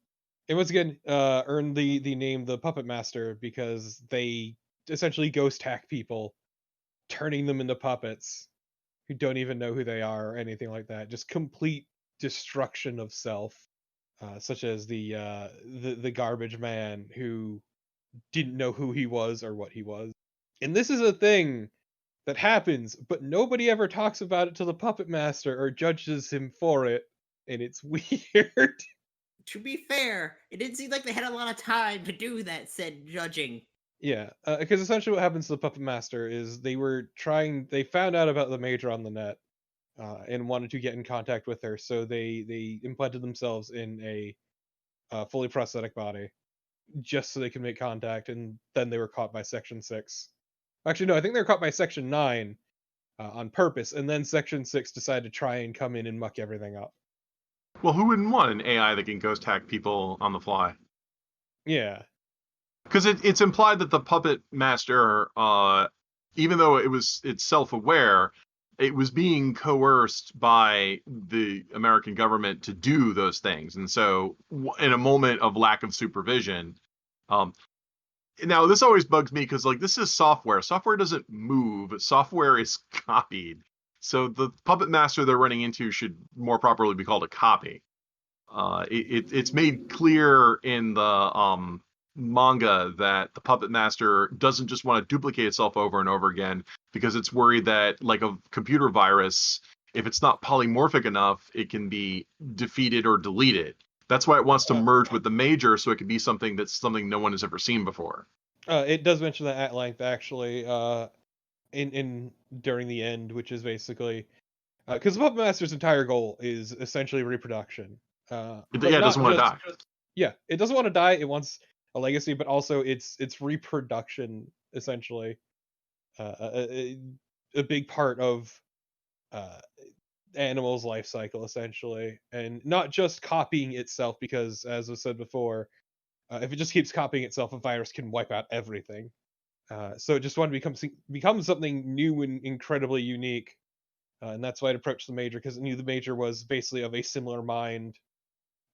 and once again earned the name the Puppet Master because they essentially ghost hack people, turning them into puppets who don't even know who they are or anything like that. Just complete destruction of self. Such as the garbage man who didn't know who he was or what he was. And this is a thing that happens, but nobody ever talks about it to the Puppet Master or judges him for it, and it's weird. To be fair, it didn't seem like they had a lot of time to do that said judging. Yeah, because essentially what happens to the Puppet Master is they found out about the Major on the net, and wanted to get in contact with her, so they implanted themselves in a fully prosthetic body just so they could make contact, and then they were caught by Section 6. Actually, no, I think they were caught by Section 9 on purpose, and then Section 6 decided to try and come in and muck everything up. Well, who wouldn't want an AI that can ghost hack people on the fly? Yeah. Because it's implied that the puppet master, even though it's self-aware, it was being coerced by the American government to do those things, and so in a moment of lack of supervision, um, now this always bugs me because like this is software. Software doesn't move. Software is copied. So the puppet master they're running into should more properly be called a copy. It's made clear in the manga that the puppet master doesn't just want to duplicate itself over and over again because it's worried that, like a computer virus, if it's not polymorphic enough, it can be defeated or deleted. That's why it wants to merge with the major, so it could be something no one has ever seen before. It does mention that at length, actually, in during the end, which is basically because the Puppet Master's entire goal is essentially reproduction. It But not doesn't want to just die. yeah, it doesn't want to die. It wants a legacy, but also it's reproduction essentially. A big part of uh, animal's life cycle essentially, and not just copying itself. Because, as was said before, if it just keeps copying itself, a virus can wipe out everything. So it just wanted to become something new and incredibly unique. And that's why it approached the Major, because it knew the Major was basically of a similar mind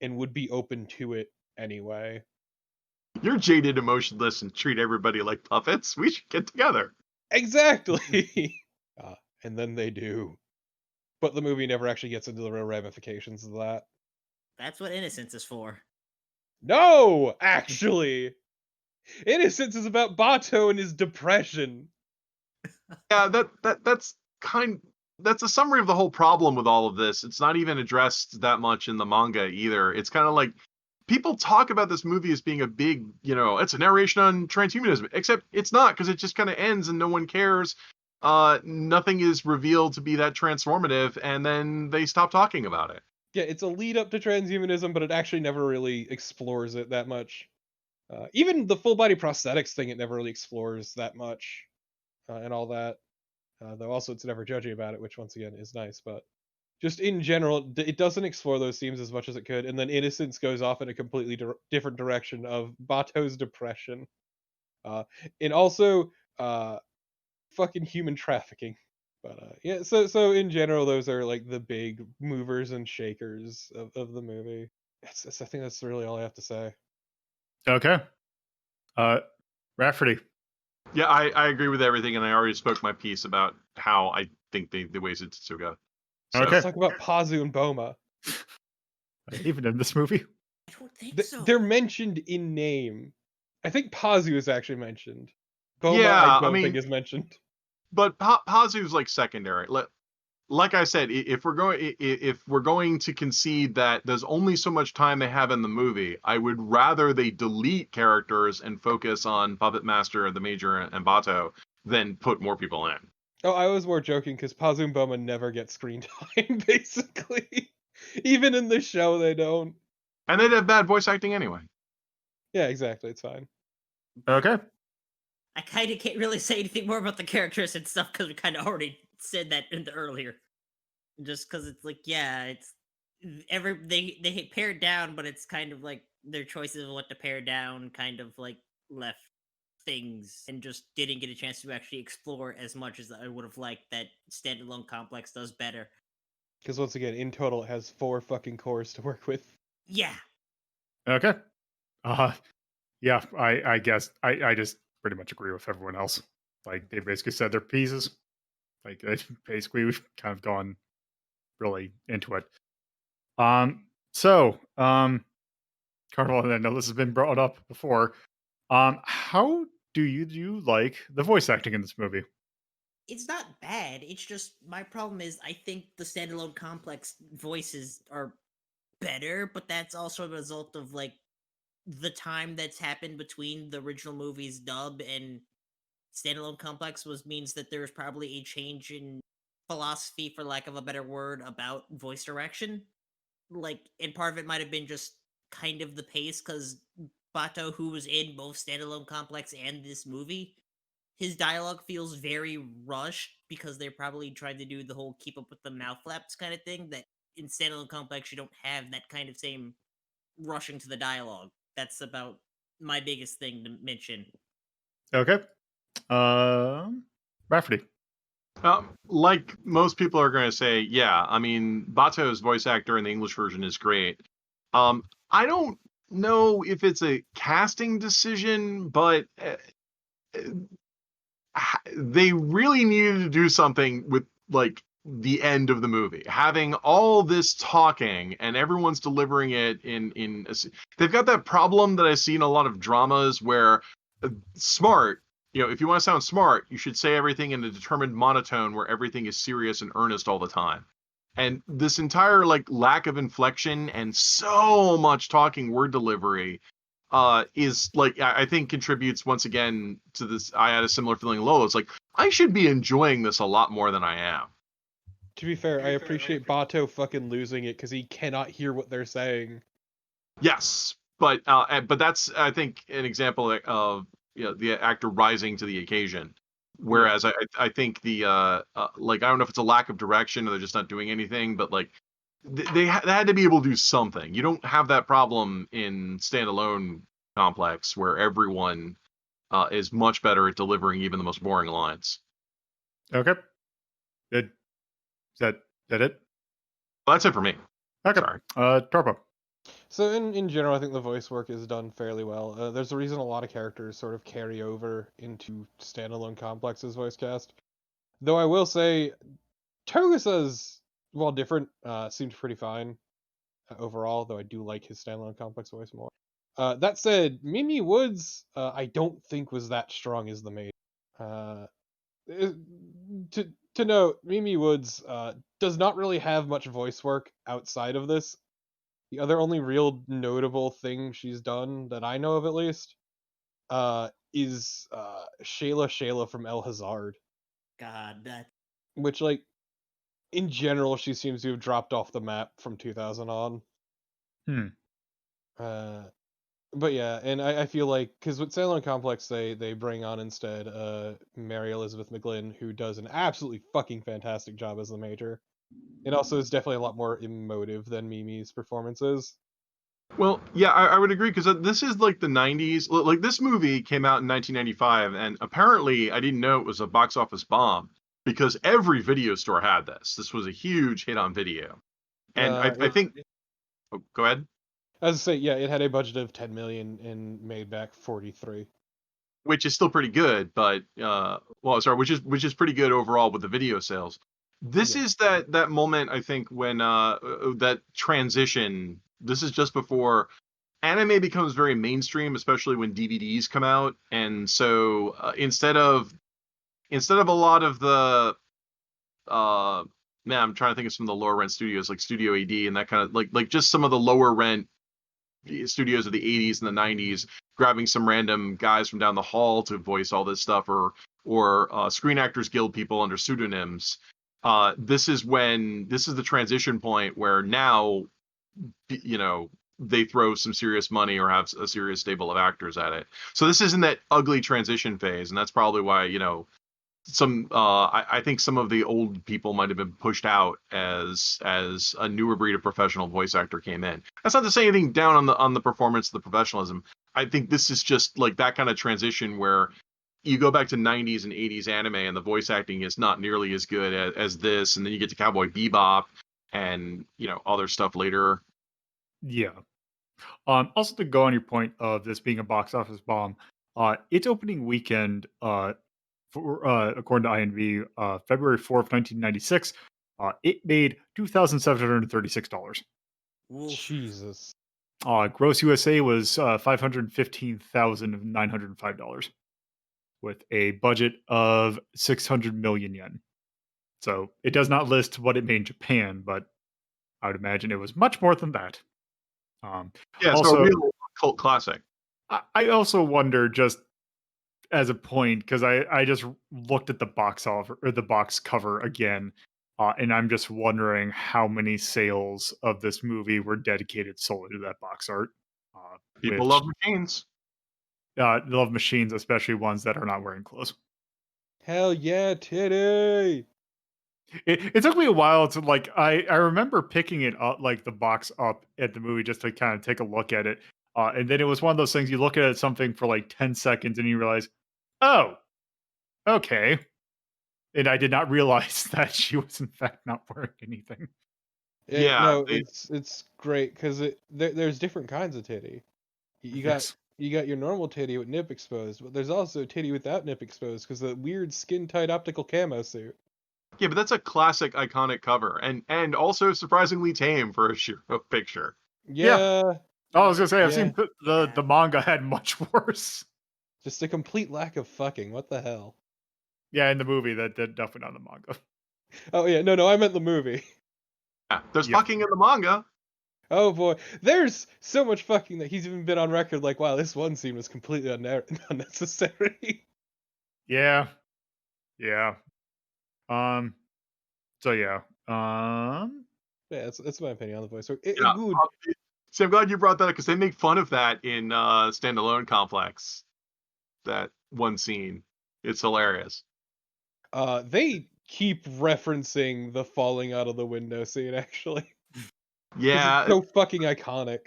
and would be open to it anyway. You're jaded, emotionless, and treat everybody like puppets. We should get together. Exactly. And then they do. But the movie never actually gets into the real ramifications of that. That's what Innocence is for. No, actually. Innocence is about Bato and his depression. Yeah, that's a summary of the whole problem with all of this. It's not even addressed that much in the manga either. It's kind of like people talk about this movie as being a big, it's a narration on transhumanism, except it's not, because it just kind of ends and no one cares. Nothing is revealed to be that transformative, and then they stop talking about it. Yeah, it's a lead up to transhumanism, but it actually never really explores it that much. Even the full body prosthetics thing, it never really explores that much, and all that. Though also it's never judgy about it, which once again is nice. But just in general, it doesn't explore those themes as much as it could. And then Innocence goes off in a completely different direction of Bato's depression, and also fucking human trafficking. But yeah, so in general, those are like the big movers and shakers of the movie. I think that's really all I have to say. Okay. Rafferty. Yeah, I agree with everything, and I already spoke my piece about how I think the ways of Tetsuga. So, Okay. Let's talk about Pazu and Boma. Even in this movie. I don't think so. They're mentioned in name. I think Pazu is actually mentioned. Boma, Yeah, I don't think is mentioned. but Pazu's like secondary. Like I said, if we're going to concede that there's only so much time they have in the movie, I would rather they delete characters and focus on Puppet Master, the Major, and Bato than put more people in. Oh, I was more joking because Pazu and Boma never get screen time, basically. Even in the show, they don't. And they'd have bad voice acting anyway. Yeah, exactly. It's fine. Okay. I kind of can't really say anything more about the characters and stuff because we kind of already said that in the earlier. Just because it's like, yeah, it's they hit pared down, but it's kind of like their choices of what to pare down kind of like left things and just didn't get a chance to actually explore as much as I would have liked. That standalone complex does better. Because once again, in total, it has 4 fucking cores to work with. Yeah. Okay. Yeah, I guess I just pretty much agree with everyone else. Like, they basically said their pieces. Like, basically we've kind of gone really into it. So, Carnival, and I know this has been brought up before. How do you like the voice acting in this movie? It's not bad. It's just my problem is I think the standalone complex voices are better, but that's also a result of like the time that's happened between the original movie's dub and standalone complex was means that there's probably a change in philosophy, for lack of a better word, about voice direction. Like, and part of it might have been just kind of the pace, because Bato, who was in both standalone complex and this movie, his dialogue feels very rushed because they're probably trying to do the whole keep up with the mouth flaps kind of thing. That in standalone complex you don't have that kind of same rushing to the dialogue. That's about my biggest thing to mention. Okay. Rafferty. Like most people are going to say, yeah. I mean, Bato's voice actor in the English version is great. I don't know if it's a casting decision, but they really needed to do something with like the end of the movie, having all this talking and everyone's delivering it they've got that problem that I see in a lot of dramas where smart, if you want to sound smart, you should say everything in a determined monotone where everything is serious and earnest all the time. And this entire like lack of inflection and so much talking word delivery is like I think contributes once again to this. I had a similar feeling low. It's like I should be enjoying this a lot more than I am. To be fair, I appreciate Bato fucking losing it because he cannot hear what they're saying. Yes, but that's I think an example of the actor rising to the occasion. Whereas I think the like I don't know if it's a lack of direction or they're just not doing anything, but like they had to be able to do something. You don't have that problem in standalone complex where everyone is much better at delivering even the most boring lines. Okay. Good. Is that it? Well, that's it for me. Okay. Sorry. Torpo. So in general, I think the voice work is done fairly well. There's a reason a lot of characters sort of carry over into standalone complexes voice cast. Though I will say, Togusa's, while different, seemed pretty fine overall. Though I do like his standalone complex voice more. That said, Mimi Woods, I don't think was that strong as the maid. To note, Mimi Woods does not really have much voice work outside of this. The other only real notable thing she's done that I know of, at least, is Shayla from El Hazard, God, that which, like, in general, she seems to have dropped off the map from 2000 on. But yeah, and I feel like, because with Salon Complex, they bring on instead Mary Elizabeth McGlynn, who does an absolutely fucking fantastic job as the Major. It also is definitely a lot more emotive than Mimi's performances. Well, yeah, I would agree because this is like the 90s. Like this movie came out in 1995, and apparently I didn't know it was a box office bomb because every video store had this. This was a huge hit on video. And I think, oh, go ahead. As I say, yeah, it had a budget of 10 million and made back 43. Which is still pretty good, but well, sorry, which is pretty good overall with the video sales. This is that moment I think when that transition. This is just before anime becomes very mainstream, especially when DVDs come out, and so instead of a lot of the man, I'm trying to think of some of the lower rent studios like Studio AD and that kind of like just some of the lower rent studios of the 80s and the 90s grabbing some random guys from down the hall to voice all this stuff or Screen Actors Guild people under pseudonyms. This is the transition point where now they throw some serious money or have a serious stable of actors at it. So this isn't that ugly transition phase, and that's probably why I think some of the old people might have been pushed out as a newer breed of professional voice actor came in. That's not to say anything down on the performance, the professionalism. I think this is just like that kind of transition where you go back to 90s and 80s anime and the voice acting is not nearly as good as this, and then you get to Cowboy Bebop and other stuff later. Yeah. Also, to go on your point of this being a box office bomb, its opening weekend, according to INV, February 4th, 1996, it made $2,736. Jesus. Gross USA was $515,905 with a budget of 600 million yen. So it does not list what it made in Japan, but I would imagine it was much more than that. Yeah, so a Also, real cult classic. I also wonder, just as a point, because I just looked at the box offer or the box cover again, and I'm just wondering how many sales of this movie were dedicated solely to that box art. People Which love machines. love machines, especially ones that are not wearing clothes. Hell yeah, titty! It took me a while to like. I remember picking it up, like the box up at the movie, just to kind of take a look at it, and then it was one of those things you look at something for like 10 seconds and you realize, oh, okay. And I did not realize that she was in fact not wearing anything. Yeah, No, it's great because there's different kinds of titty. You got Yes. you got your normal titty with nip exposed, but there's also titty without nip exposed because the weird skin tight optical camo suit. yeah, but that's a classic, iconic cover, and also surprisingly tame for a Shiro picture. Yeah. Yeah, I was gonna say I've yeah, seen the manga had much worse. just a complete lack of fucking. What the hell? Yeah, in the movie that did definitely not the manga. Oh yeah, no, I meant the movie. Yeah, there's Yeah. fucking in the manga. Oh boy, there's so much fucking that he's even been on record like, wow, this one scene was completely unnecessary. Yeah. Yeah. Um. So yeah. Yeah, that's my opinion on the voice. So, Yeah. good. See, I'm glad you brought that up because they make fun of that in Standalone Complex. That one scene, it's hilarious. They keep referencing the falling out of the window scene actually, because it's Yeah, so fucking iconic.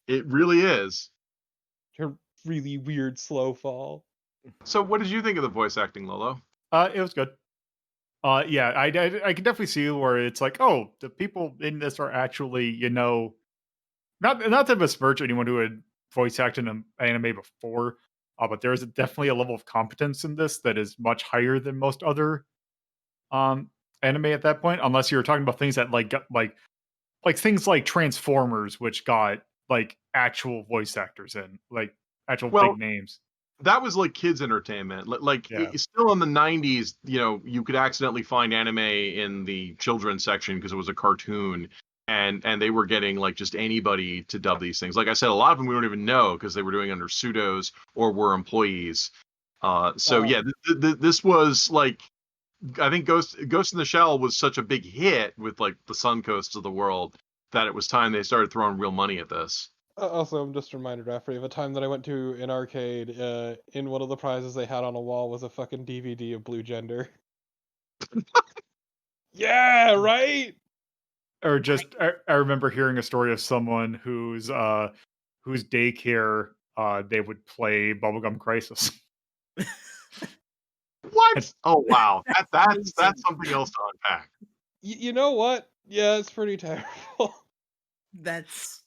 it really is. Her really weird slow fall. So, what did you think of the voice acting, Lolo? It was good. Yeah, I can definitely see where it's like, oh, the people in this are actually, not to besmirch anyone who had voice acted in anime before, but there is definitely a level of competence in this that is much higher than most other anime at that point. Unless you're talking about things that like got, like things like Transformers, which got like actual voice actors in, like actual Well, big names. that was like kids' entertainment. Like Yeah, still in the '90s, you could accidentally find anime in the children's section because it was a cartoon, and they were getting like just anybody to dub these things. Like I said, a lot of them we don't even know because they were doing under pseudos or were employees. So Uh, yeah, this was like I think Ghost in the Shell was such a big hit with like the Suncoasts of the world that it was time they started throwing real money at this. Also, I'm just reminded after of a time that I went to an arcade. In one of the prizes they had on a wall was a fucking DVD of Blue Gender. Yeah, right. or just I remember hearing a story of someone whose daycare they would play Bubblegum Crisis. And What? Oh wow, that's Amazing. something else to unpack. You know what? Yeah, it's pretty terrible. That's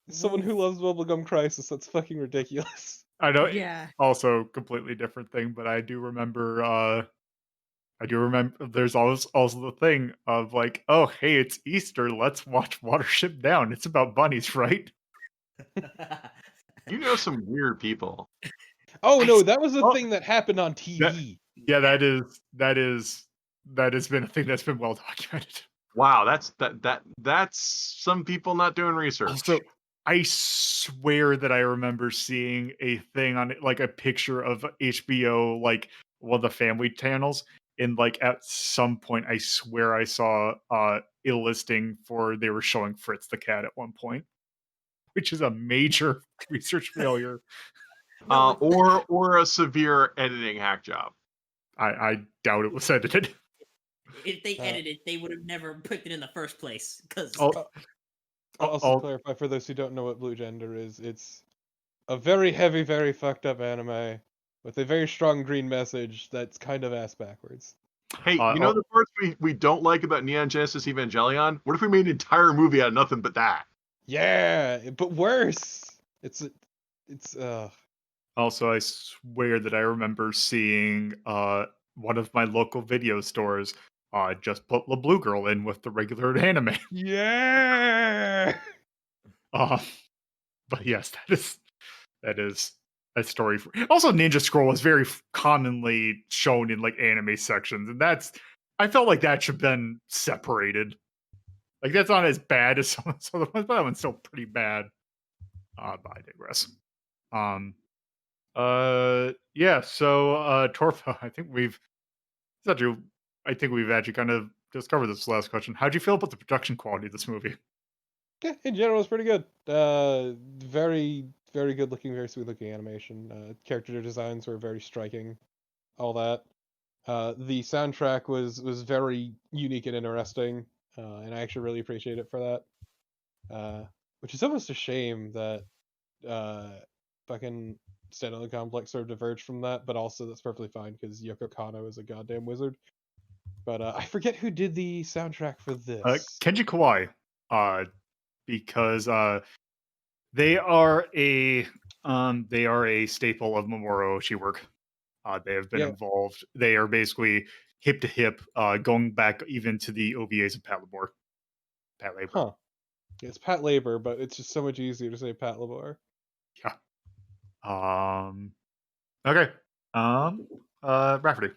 Someone who loves Bubblegum Crisis, that's fucking ridiculous. I know yeah. also completely different thing, but I do remember there's always also the thing of like, oh hey, it's Easter, let's watch Watership Down. It's about bunnies, right? You know some weird people. Oh I no, that was a Oh, thing that happened on that TV. yeah, Yeah. that has been a thing that's been well documented. Wow, that's some people not doing research. Also, I swear that I remember seeing a thing on it, like a picture of HBO, like one of the family channels. And like at some point, I swear I saw a listing for they were showing Fritz the cat at one point, which is a major research failure. No, it's Or a severe editing hack job. I doubt it was edited. if they Uh, edited, they would have never put it in the first place. Because I'll, uh, I'll I'll, also I'll- clarify for those who don't know what Blue Gender is. It's a very heavy, very fucked up anime with a very strong green message that's kind of ass backwards. Hey, you know I'll- the parts we don't like about Neon Genesis Evangelion? What if we made an entire movie out of nothing but that? Yeah, but worse. It's also, I swear that I remember seeing one of my local video stores just put the Blue Girl in with the regular anime. yeah. Uh, but yes, that is a story. Also, Ninja Scroll is very commonly shown in like anime sections, and that's I felt like that should have been separated. Like that's not as bad as some of the ones, but that one's still pretty bad. But I digress. Um, yeah. So, Torfa, actually, I think we've actually kind of just covered this last question. How'd you feel about the production quality of this movie? Yeah, in general, it's pretty good. Very, very good looking, very sweet looking animation. Character designs were very striking. All that. The soundtrack was very unique and interesting, and I actually really appreciate it for that. Which is almost a shame that uh, fucking Stand Complex sort of diverged from that, but also that's perfectly fine because Yoko Kanno is a goddamn wizard. But I forget who did the soundtrack for this. Kenji Kawai, uh, because they are a staple of Mamoru Oshii work. They have been Yeah, involved. They are basically hip to hip, going back even to the OVAs of Pat Labor. huh? It's Pat Labor, but it's just so much easier to say Pat Labor. Yeah. Okay. Rafferty.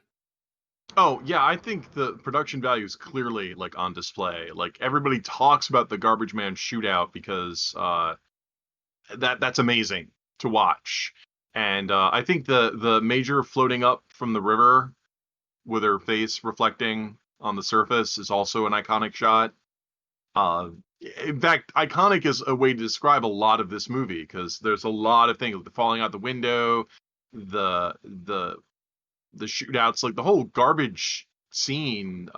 Oh yeah, I think the production value is clearly like on display. Like everybody talks about the Garbage Man shootout because that's amazing to watch. And I think the major floating up from the river with her face reflecting on the surface is also an iconic shot. Uh, in fact, iconic is a way to describe a lot of this movie because there's a lot of things like the falling out the window, the the shootouts, like the whole garbage scene,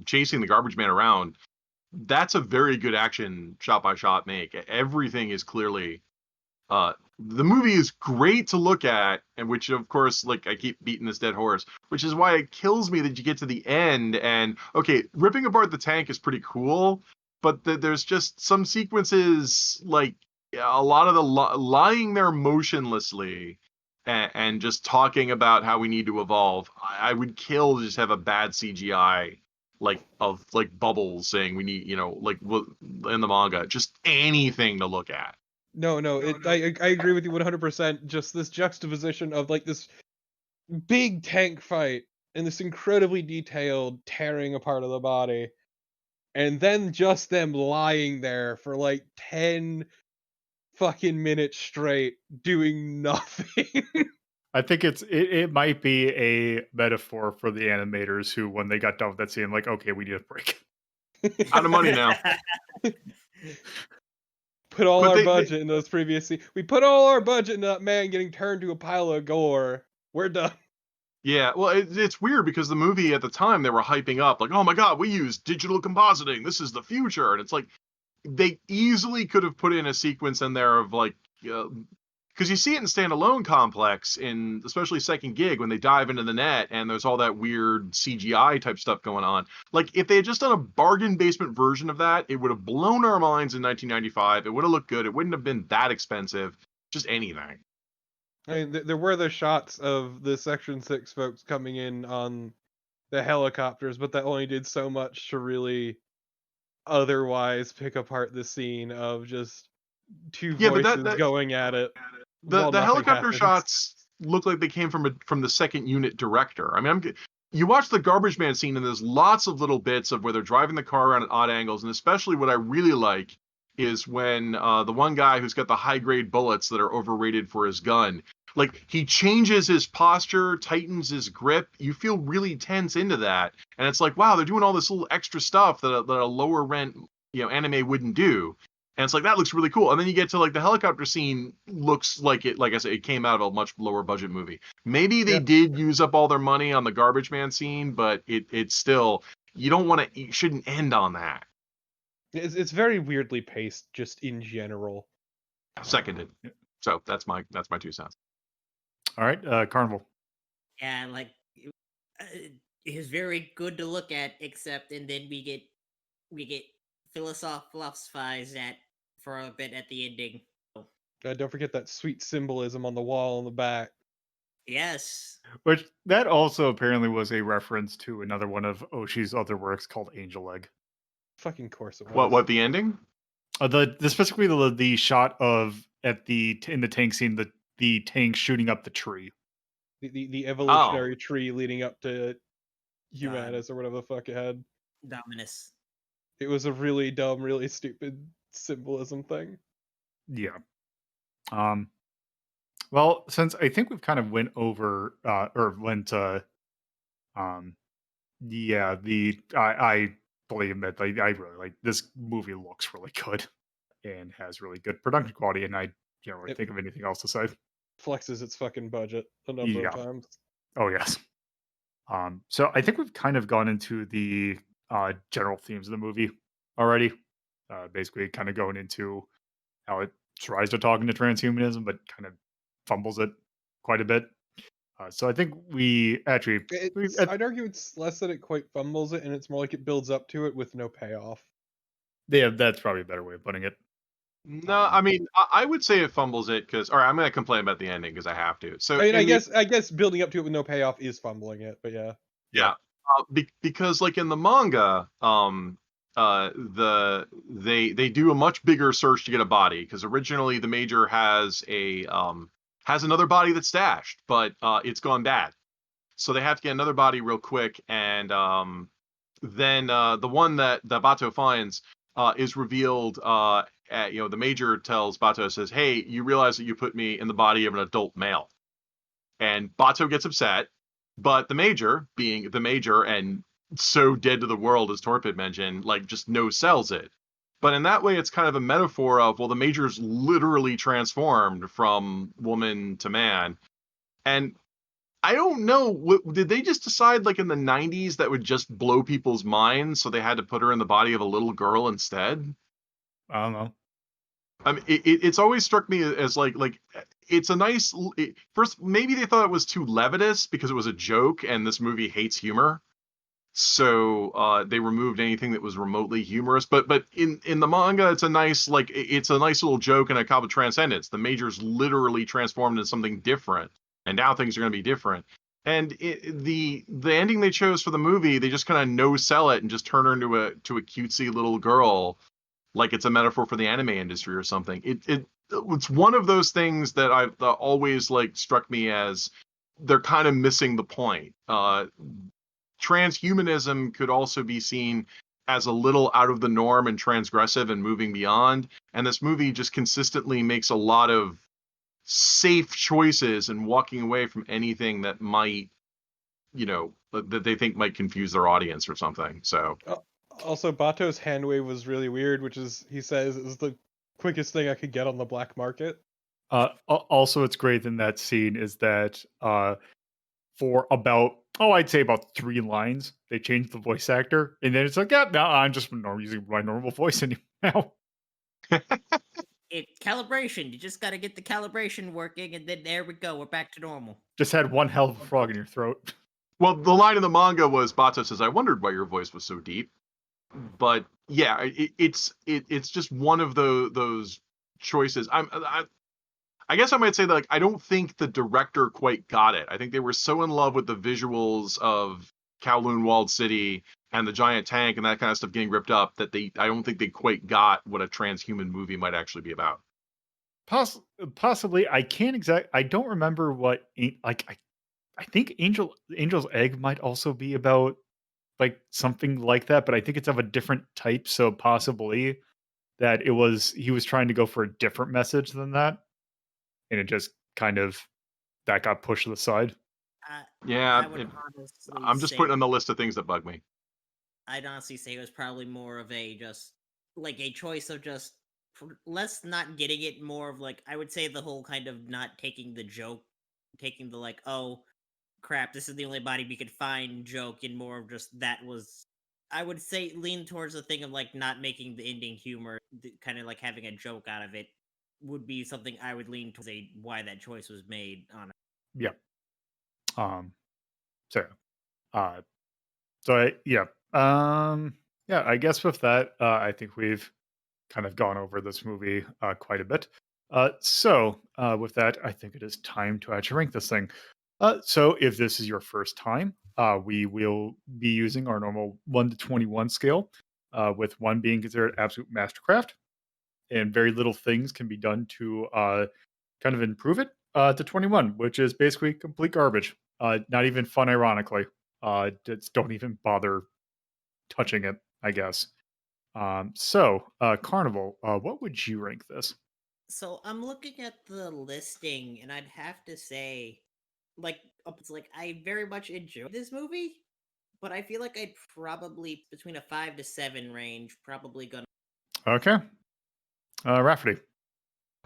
chasing the garbage man around. That's a very good action shot by shot make. Everything is clearly the movie is great to look at, and which of course, like I keep beating this dead horse, which is why it kills me that you get to the end and okay, ripping apart the tank is pretty cool, but there's just some sequences like a lot of the lying there motionlessly and just talking about how we need to evolve. I would kill to just have a bad CGI like of like bubbles saying we need, like in the manga, just anything to look at. No, no, I agree with you 100%. Just this juxtaposition of like this big tank fight and this incredibly detailed tearing apart of the body, and then just them lying there for like 10 fucking minutes straight doing nothing. I think it might be a metaphor for the animators who, when they got done with that scene, like, okay, we need a break. Out of money now. Put all But our they budget in those previous scenes. We put all our budget in that man getting turned to a pile of gore. We're done. yeah, well, it's weird because the movie at the time they were hyping up like, oh my god, we use digital compositing. This is the future, and it's like they easily could have put in a sequence in there of like, because you see it in Standalone Complex, in especially Second Gig when they dive into the net and there's all that weird CGI type stuff going on. Like if they had just done a bargain basement version of that, it would have blown our minds in 1995. It would have looked good. It wouldn't have been that expensive. Just anything. I mean, there were the shots of the Section 6 folks coming in on the helicopters, but that only did so much to really otherwise pick apart the scene of just two Yeah, but voices going at it while the nothing helicopter happens. shots look like they came from the second unit director. I mean, you watch the garbage man scene and there's lots of little bits of where they're driving the car around at odd angles, and especially what I really like is when the one guy who's got the high grade bullets that are overrated for his gun, like he changes his posture, tightens his grip. You feel really tense into that, and it's like, wow, they're doing all this little extra stuff that a lower rent anime wouldn't do. And it's like that looks really cool. And then you get to like the helicopter scene looks like it, like I said, it came out of a much lower budget movie. Maybe they Yeah, did use up all their money on the garbage man scene, but it's still, you don't want to, you shouldn't end on that. it's very weirdly paced just in general. Seconded. So that's my 2 cents. All right, Carnival. Yeah, like uh, it was very good to look at, except and then we get philosophized at for a bit at the ending. Oh, Don't forget that sweet symbolism on the wall in the back. yes. Which that also apparently was a reference to another one of Oshi's other works called Angel Egg. Fucking course it was. What the ending? The specifically the shot of in the tank scene, the tank shooting up the tree. The Oh, evolutionary tree leading up to God, Humanus or whatever the fuck it had. Dominus. It was a really dumb, really stupid symbolism thing. Yeah. Um, well, since I think we've kind of went over or went um yeah, I fully admit like I really like this movie looks really good and has really good production quality and I can't really It think of anything else to say. flexes its fucking budget a number of Yeah. times. Oh yes. So I think we've kind of gone into the general themes of the movie already. Basically kind of going into how it tries to talk into transhumanism but kind of fumbles it quite a bit. So I think we actually we I'd argue it's less that it quite fumbles it, and it's more like it builds up to it with no payoff. yeah, that's probably a better way of putting it. No, Um, I mean, I would say it fumbles it because, all right, I'm going to complain about the ending because I have to. So I mean, in the I guess building up to it with no payoff is fumbling it, but yeah. yeah. Yeah, because like in the manga, they do a much bigger search to get a body because originally the major has another body that's stashed, but it's gone bad, so they have to get another body real quick, and then the one that Bato finds is revealed. The major tells Bato, says, "Hey, you realize that you put me in the body of an adult male." And Bato gets upset, but the major, being the major and so dead to the world as Torpid mentioned, like just no sells it. But in that way, it's kind of a metaphor of, well, the major's literally transformed from woman to man. And I don't know, did they just decide like in the 90s that would just blow people's minds, so they had to put her in the body of a little girl instead? I don't know. I mean, it's always struck me as it's a nice first. Maybe they thought it was too levitus because it was a joke, and this movie hates humor, so they removed anything that was remotely humorous. But in the manga, it's a nice it's a nice little joke and a couple of transcendence. The major's literally transformed into something different, and now things are going to be different. And the ending they chose for the movie, they just kind of no sell it and just turn her into a cutesy little girl like it's a metaphor for the anime industry or something. It's one of those things that I've always like struck me as they're kind of missing the point. Transhumanism could also be seen as a little out of the norm and transgressive and moving beyond. And this movie just consistently makes a lot of safe choices and walking away from anything that might, that they think might confuse their audience or something. So Also, Bato's hand wave was really weird, which is, he says, is the quickest thing I could get on the black market. Also, it's great in that scene is that for about I'd say about 3 lines, they changed the voice actor, and then it's like, yeah, no, I'm just using my normal voice now. It calibration. You just got to get the calibration working, and then there we go. We're back to normal. Just had one hell of a frog in your throat. well, the line in the manga was Bato says, "I wondered why your voice was so deep." But yeah, it's just one of those choices. I guess I might say that I don't think the director quite got it. I think they were so in love with the visuals of Kowloon Walled City and the giant tank and that kind of stuff getting ripped up that I don't think they quite got what a transhuman movie might actually be about. Possibly, I don't remember what I think Angel's Egg might also be about like something like that, but I think it's of a different type. So possibly that he was trying to go for a different message than that, and it just kind of that got pushed to the side. Uh, Yeah, I would honestly I'm just say putting on the list of things that bug me. I'd honestly say it was probably more of a just like a choice of just less not getting it, more of like I would say the whole kind of not taking the joke, taking the like, oh crap, this is the only body we could find joke, and more of just that was I would say lean towards the thing of like not making the ending humor, kind of like having a joke out of it would be something I would lean towards a why that choice was made on. Yeah. Um. So. Uh. Yeah. Yeah. I guess with that, I think we've kind of gone over this movie quite a bit. With that, I think it is time to actually rank this thing. So if this is your first time, we will be using our normal 1 to 21 scale, with 1 being considered absolute mastercraft, and very little things can be done to kind of improve it, to 21, which is basically complete garbage. Not even fun, ironically. Just don't even bother touching it, I guess. Carnival, what would you rank this? So I'm looking at the listing, and I'd have to say, it's like I very much enjoyed this movie, but I feel like I'd probably between a 5 to 7 range. Probably gonna. Okay. Rafferty.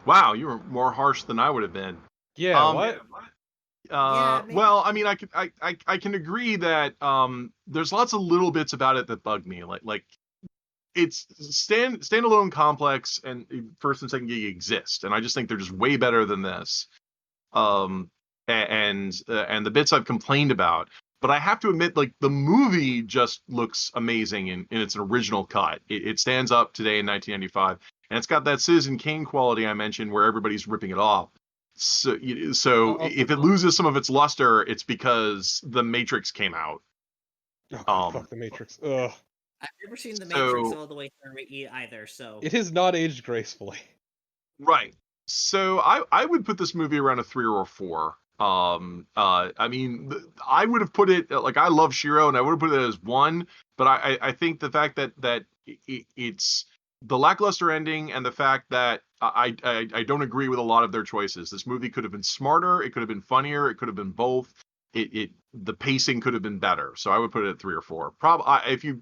Wow, you were more harsh than I would have been. Yeah, Um, what? Yeah, maybe. well, I mean, I can agree that there's lots of little bits about it that bug me. Like it's standalone complex and first and second gig exist, and I just think they're just way better than this. Um, and the bits I've complained about, but I have to admit, like the movie just looks amazing in its original cut. It stands up today in 1995, and it's got that Citizen Kane quality I mentioned, where everybody's ripping it off. So I'll if it loses some of its luster, it's because The Matrix came out. Oh god, Um, fuck the Matrix. Ugh. I've never seen The Matrix so all the way through either. So It has not aged gracefully. right. So I would put this movie around a 3 or a 4. I mean, I would have put it like I love Shiro, and I would have put it as 1. But I think the fact that it's the lackluster ending and the fact that I don't agree with a lot of their choices. This movie could have been smarter. It could have been funnier. It could have been both. The pacing could have been better. So I would put it at 3 or 4. If you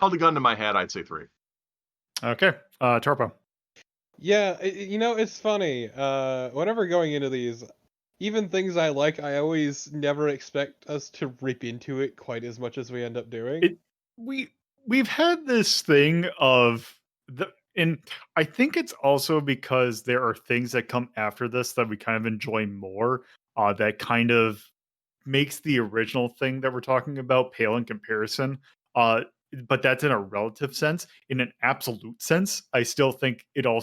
held a gun to my head, I'd say 3. Okay. Torpo. Yeah, it's funny. Whenever going into these, even things I like, I always never expect us to rip into it quite as much as we end up doing. It we we've had this thing of and I think it's also because there are things that come after this that we kind of enjoy more, that kind of makes the original thing that we're talking about pale in comparison. Uh, but that's in a relative sense. In an absolute sense, I still think it's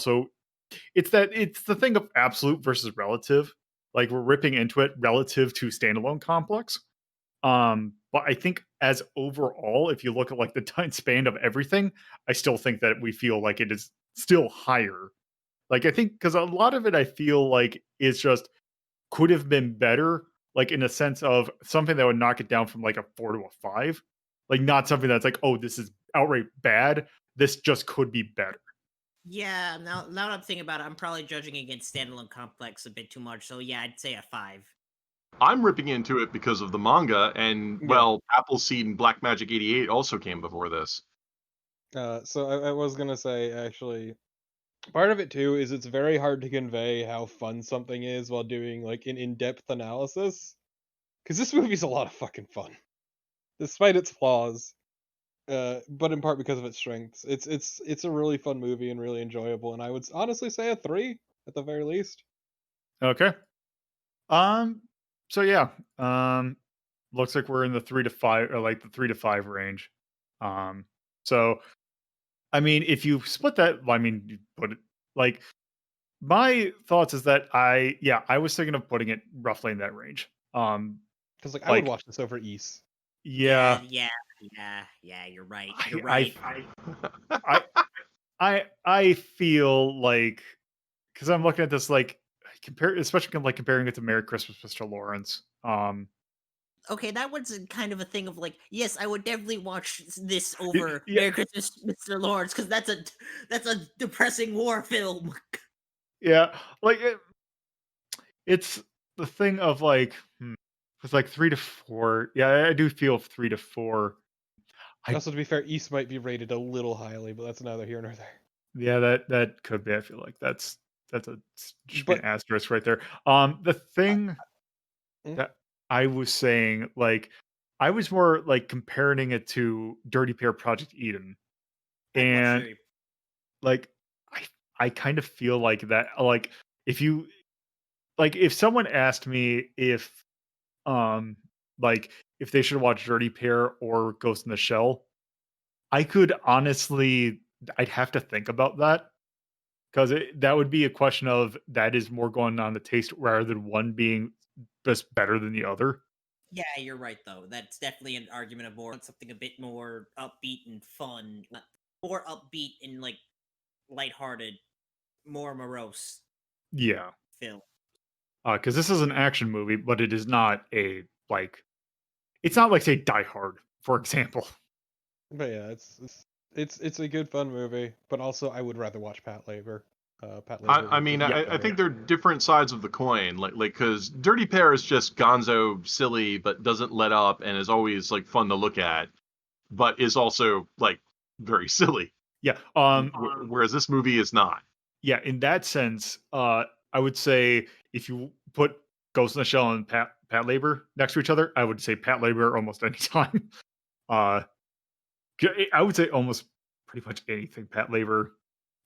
the thing of absolute versus relative. Like we're ripping into it relative to standalone complex. But I think as overall, if you look at like the time span of everything, I still think that we feel like it is still higher. Like I think because a lot of it I feel like is just could have been better, like in a sense of something that would knock it down from like a 4 to a 5. Like not something that's like, oh, this is outright bad. This just could be better. yeah, now that I'm thinking about it, I'm probably judging against standalone complex a bit too much. So yeah, I'd say a 5. I'm ripping into it because of the manga, and Yeah. well, Appleseed and Black Magic 88 also came before this. So I was gonna say actually, part of it too is it's very hard to convey how fun something is while doing like an in-depth analysis. Because this movie's a lot of fucking fun, despite its flaws. But in part because of its strengths. It's a really fun movie and really enjoyable, and I would honestly say a 3 at the very least. Okay. Um. So yeah. Looks like we're in the 3 to 5, or like the 3 to 5 range. Um. So I mean, if you split that, I mean, you put it like my thoughts is that I was thinking of putting it roughly in that range. Because like I would Like watch this over East. Yeah, yeah, yeah. You're right. You're I right. I I feel like because I'm looking at this like especially like comparing it to Merry Christmas, Mr. Lawrence. Okay, that was kind of a thing of like, yes, I would definitely watch this y- over yeah, Merry Christmas, Mr. Lawrence, because that's a depressing war film. yeah, like it's the thing of like it's like 3 to 4. Yeah, I do feel 3 to 4. I Also, to be fair, East might be rated a little highly, but that's neither here nor there. Yeah, that could be. I feel like that's a should be an But asterisk right there. The I, thing mm, that I was saying, like, I was more like comparing it to Dirty Pair Project Eden, I'd watch and Dirty. like I I kind of feel like that. Like, if you like, if someone asked me if um like if they should watch Dirty Pair or Ghost in the Shell, I could honestly I'd have to think about that. 'Cause that would be a question of that is more going on the taste rather than one being just better than the other. Yeah, you're right though. That's definitely an argument of more something a bit more upbeat and fun, more upbeat and like lighthearted, more morose Yeah, film. because this is an action movie, but it is not a, like it's not like, say, Die Hard, for example. but yeah, it's a good fun movie. But also, I would rather watch Pat Labor. Pat Labor. I mean, Yeah. I think they're different sides of the coin. Like, because Dirty Pair is just gonzo silly, but doesn't let up, and is always like fun to look at, but is also like very silly. Yeah. Whereas this movie is not. Yeah, in that sense, I would say if you put Ghost in the Shell and Pat Labor next to each other, I would say Pat Labor almost any time. Uh, I would say almost pretty much anything Pat Labor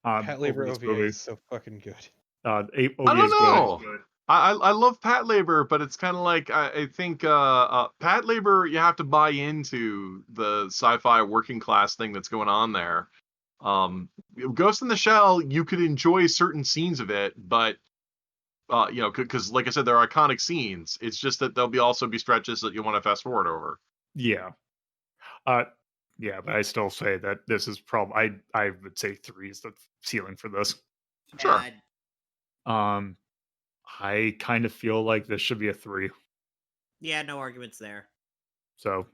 Pat over Labor this OVA movie. is so fucking good. I OVA don't is good. know. I love Pat Labor, but it's kind of like I think Pat Labor, you have to buy into the sci-fi working class thing that's going on there. Ghost in the Shell, you could enjoy certain scenes of it, but because like I said, they're iconic scenes. It's just that there'll also be stretches that you want to fast forward over. Yeah. Uh, yeah, but I still say that this is probably I would say 3 is the ceiling for this. Sure. Um, I kind of feel like this should be a 3. Yeah, no arguments there. So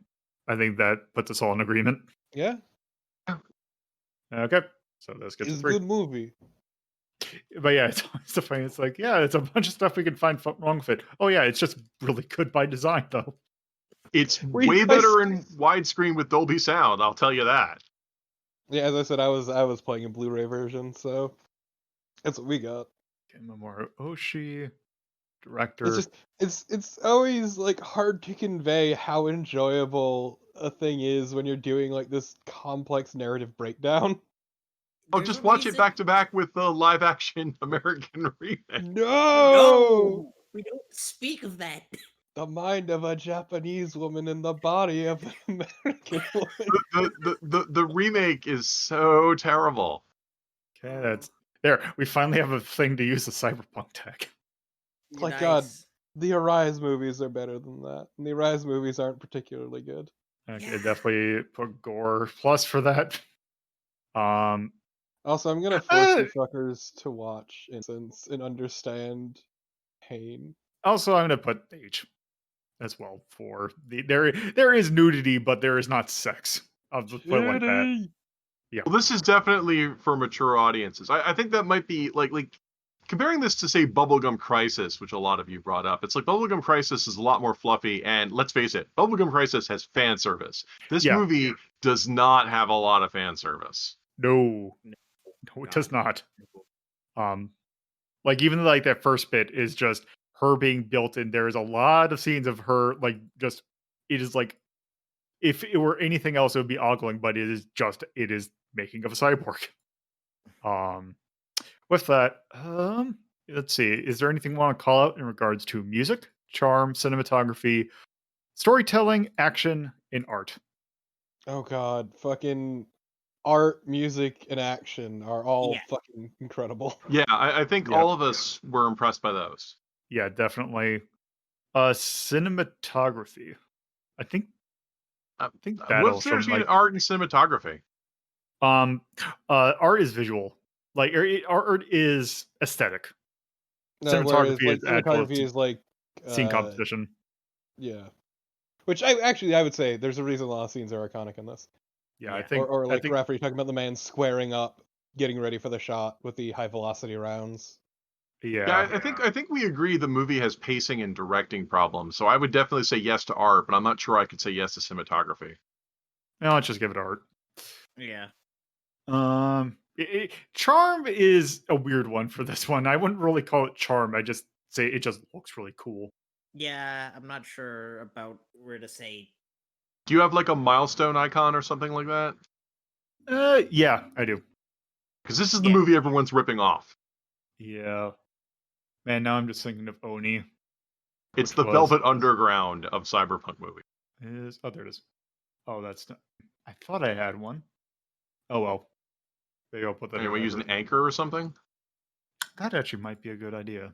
I think that puts us all in agreement. Yeah, Okay. So this gets a it's a 3. good movie. But yeah, it's the funny. It's like, yeah, it's a bunch of stuff we can find wrong with it. Oh yeah, it's just really good by design, though. It's way better in widescreen with Dolby Sound. I'll tell you that. Yeah, as I said, I was playing a Blu-ray version, so that's what we got. Mamoru Oshii, It's director. just it's always like hard to convey how enjoyable a thing is when you're doing like this complex narrative breakdown. Oh, There's just a watch it reason- back to back with the live action American remake. No! We don't speak of that. The mind of a Japanese woman in the body of an American woman. The remake is so terrible. Okay, that's there. We finally have a thing to use the cyberpunk tech. My God, the Arise movies are better than that. And the Arise movies aren't particularly good. Okay, Yeah. definitely put gore plus for that. Also, I'm gonna force you fuckers to watch Innocence and understand pain. Also, I'm gonna put H as well for the there is nudity, but there is not sex. I'll just put it like that. Yeah. Well, this is definitely for mature audiences. I think that might be like comparing this to say Bubblegum Crisis, which a lot of you brought up. It's like Bubblegum Crisis is a lot more fluffy, and let's face it, Bubblegum Crisis has fan service. This Yeah. movie does not have a lot of fan service. No, it does not. Like even like that first bit is just her being built in. There is a lot of scenes of her like just. It is like if it were anything else, it would be ogling, but it is making of a cyborg. With that, let's see. Is there anything you want to call out in regards to music, charm, cinematography, storytelling, action, and art? Oh God, fucking art, music, and action are all Yeah. fucking incredible. Yeah, I think Yeah. all of us were impressed by those. Yeah, definitely. Cinematography. I think battles What's from there between like art and cinematography? art is visual. Like art is aesthetic. Whereas Cinematography like is actual cinematography is like scene composition. yeah. Which I would say there's a reason a lot of scenes are iconic in this. Yeah, I Yeah. think Or I like think Raph, you're talking about the man squaring up, getting ready for the shot with the high velocity rounds. yeah. I think we agree the movie has pacing and directing problems. So I would definitely say yes to art, but I'm not sure I could say yes to cinematography. No, let's just give it art. Yeah. Charm is a weird one for this one. I wouldn't really call it charm. I just say it just looks really cool. Yeah, I'm not sure about where to say. Do you have like a milestone icon or something like that? Yeah, I do. Because this is the Yeah. movie everyone's ripping off. Yeah. Man, now I'm just thinking of Oni. It's which the was- Velvet Underground of cyberpunk movie. there it is. Oh, that's not. I thought I had one. Oh well. Maybe I'll put that. Anyway, use an anchor or something. That actually might be a good idea.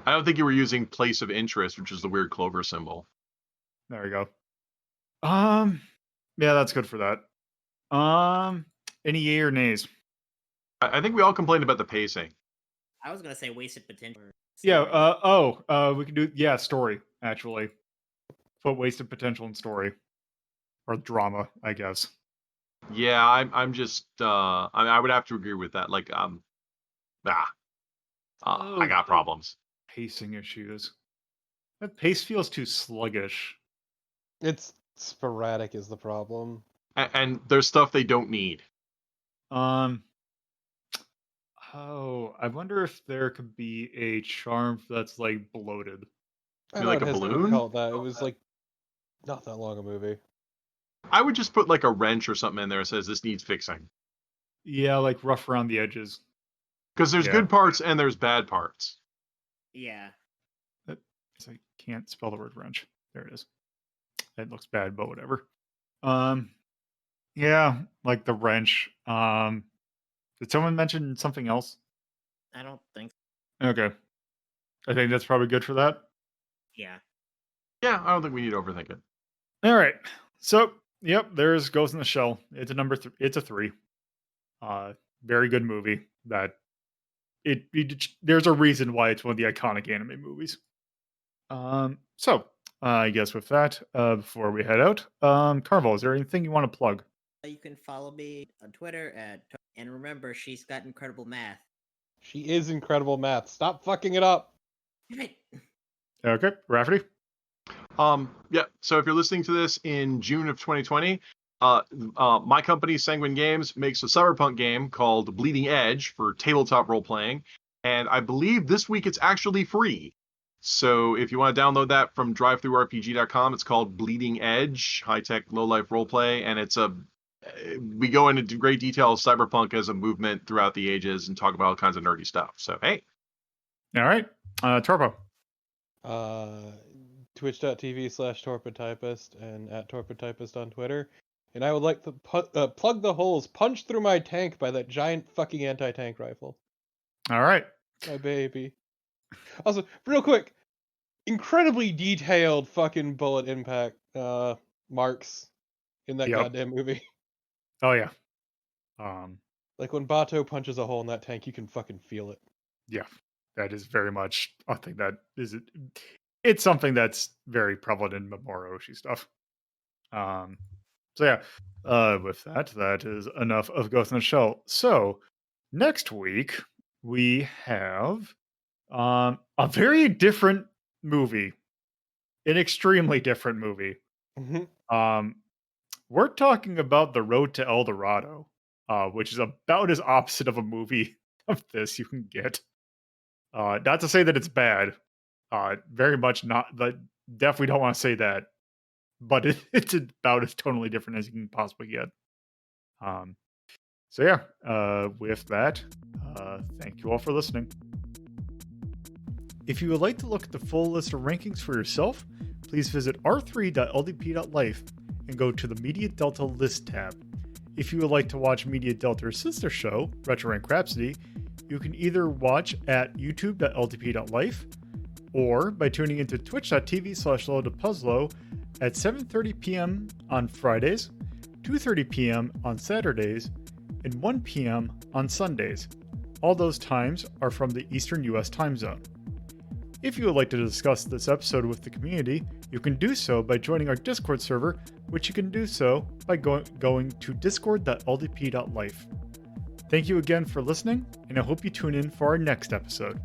I don't think you were using place of interest, which is the weird clover symbol. There we go. Yeah, that's good for that. Any yay or nays? I think we all complained about the pacing. I was gonna say wasted potential. Yeah. We can do story actually. Put wasted potential in story, or drama, I guess. Yeah, I'm just I would have to agree with that. Like I got problems. Pacing issues. That pace feels too sluggish. It's sporadic is the problem. And there's stuff they don't need. Um. Oh, I wonder if there could be a charm that's like bloated. I You know like it a has to balloon? call it that. It was like not that long a movie. I would just put like a wrench or something in there that says this needs fixing. Yeah, like rough around the edges. Because there's Yeah. good parts and there's bad parts. Yeah. I can't spell the word wrench. There it is. That looks bad, but whatever. Um, yeah, like the wrench. Did someone mention something else? I don't think. Okay, I think that's probably good for that. Yeah. Yeah, I don't think we need to overthink it. All right. So, yep, there's Ghost in the Shell. It's a it's a 3. Very good movie. That there's a reason why it's one of the iconic anime movies. So I guess with that, before we head out, Carnival, is there anything you want to plug? You can follow me on Twitter and remember, she's got incredible math. She is incredible math. Stop fucking it up. Damn it. Okay, Rafferty. Yeah. So if you're listening to this in June of 2020, my company Sanguine Games makes a cyberpunk game called Bleeding Edge for tabletop role playing, and I believe this week it's actually free. So if you want to download that from drivethrurpg.com, it's called Bleeding Edge, high tech, low life role play, and we go into great detail of cyberpunk as a movement throughout the ages and talk about all kinds of nerdy stuff. So hey, All right, Turbo. Twitch.tv/torpidtypist and @torpidtypist on Twitter. And I would like to plug the holes punched through my tank by that giant fucking anti-tank rifle. All right. My baby. Also, real quick, incredibly detailed fucking bullet impact marks in that Yep. goddamn movie. Oh yeah. Like when Bato punches a hole in that tank, you can fucking feel it. Yeah, that is very much. I think that is it. It's something that's very prevalent in Mamoru Oshii stuff. So yeah, with that, that is enough of Ghost in the Shell. So next week we have a very different movie, an extremely different movie. Um, we're talking about The Road to El Dorado, which is about as opposite of a movie of this you can get. Not to say that it's bad. Very much not. But definitely don't want to say that. But it's about as totally different as you can possibly get. So yeah, with that, thank you all for listening. If you would like to look at the full list of rankings for yourself, please visit r3.ldp.life and go to the Media Delta List tab. If you would like to watch Media Delta's sister show, Retro Rank Rhapsody, you can either watch at youtube.ldp.life or by tuning into twitch.tv/LoadToPuzzlo at 7:30 p.m. on Fridays, 2:30 p.m. on Saturdays, and 1 p.m. on Sundays. All those times are from the Eastern US time zone. If you would like to discuss this episode with the community, you can do so by joining our Discord server, which you can do so by going to discord.ldp.life. Thank you again for listening, and I hope you tune in for our next episode.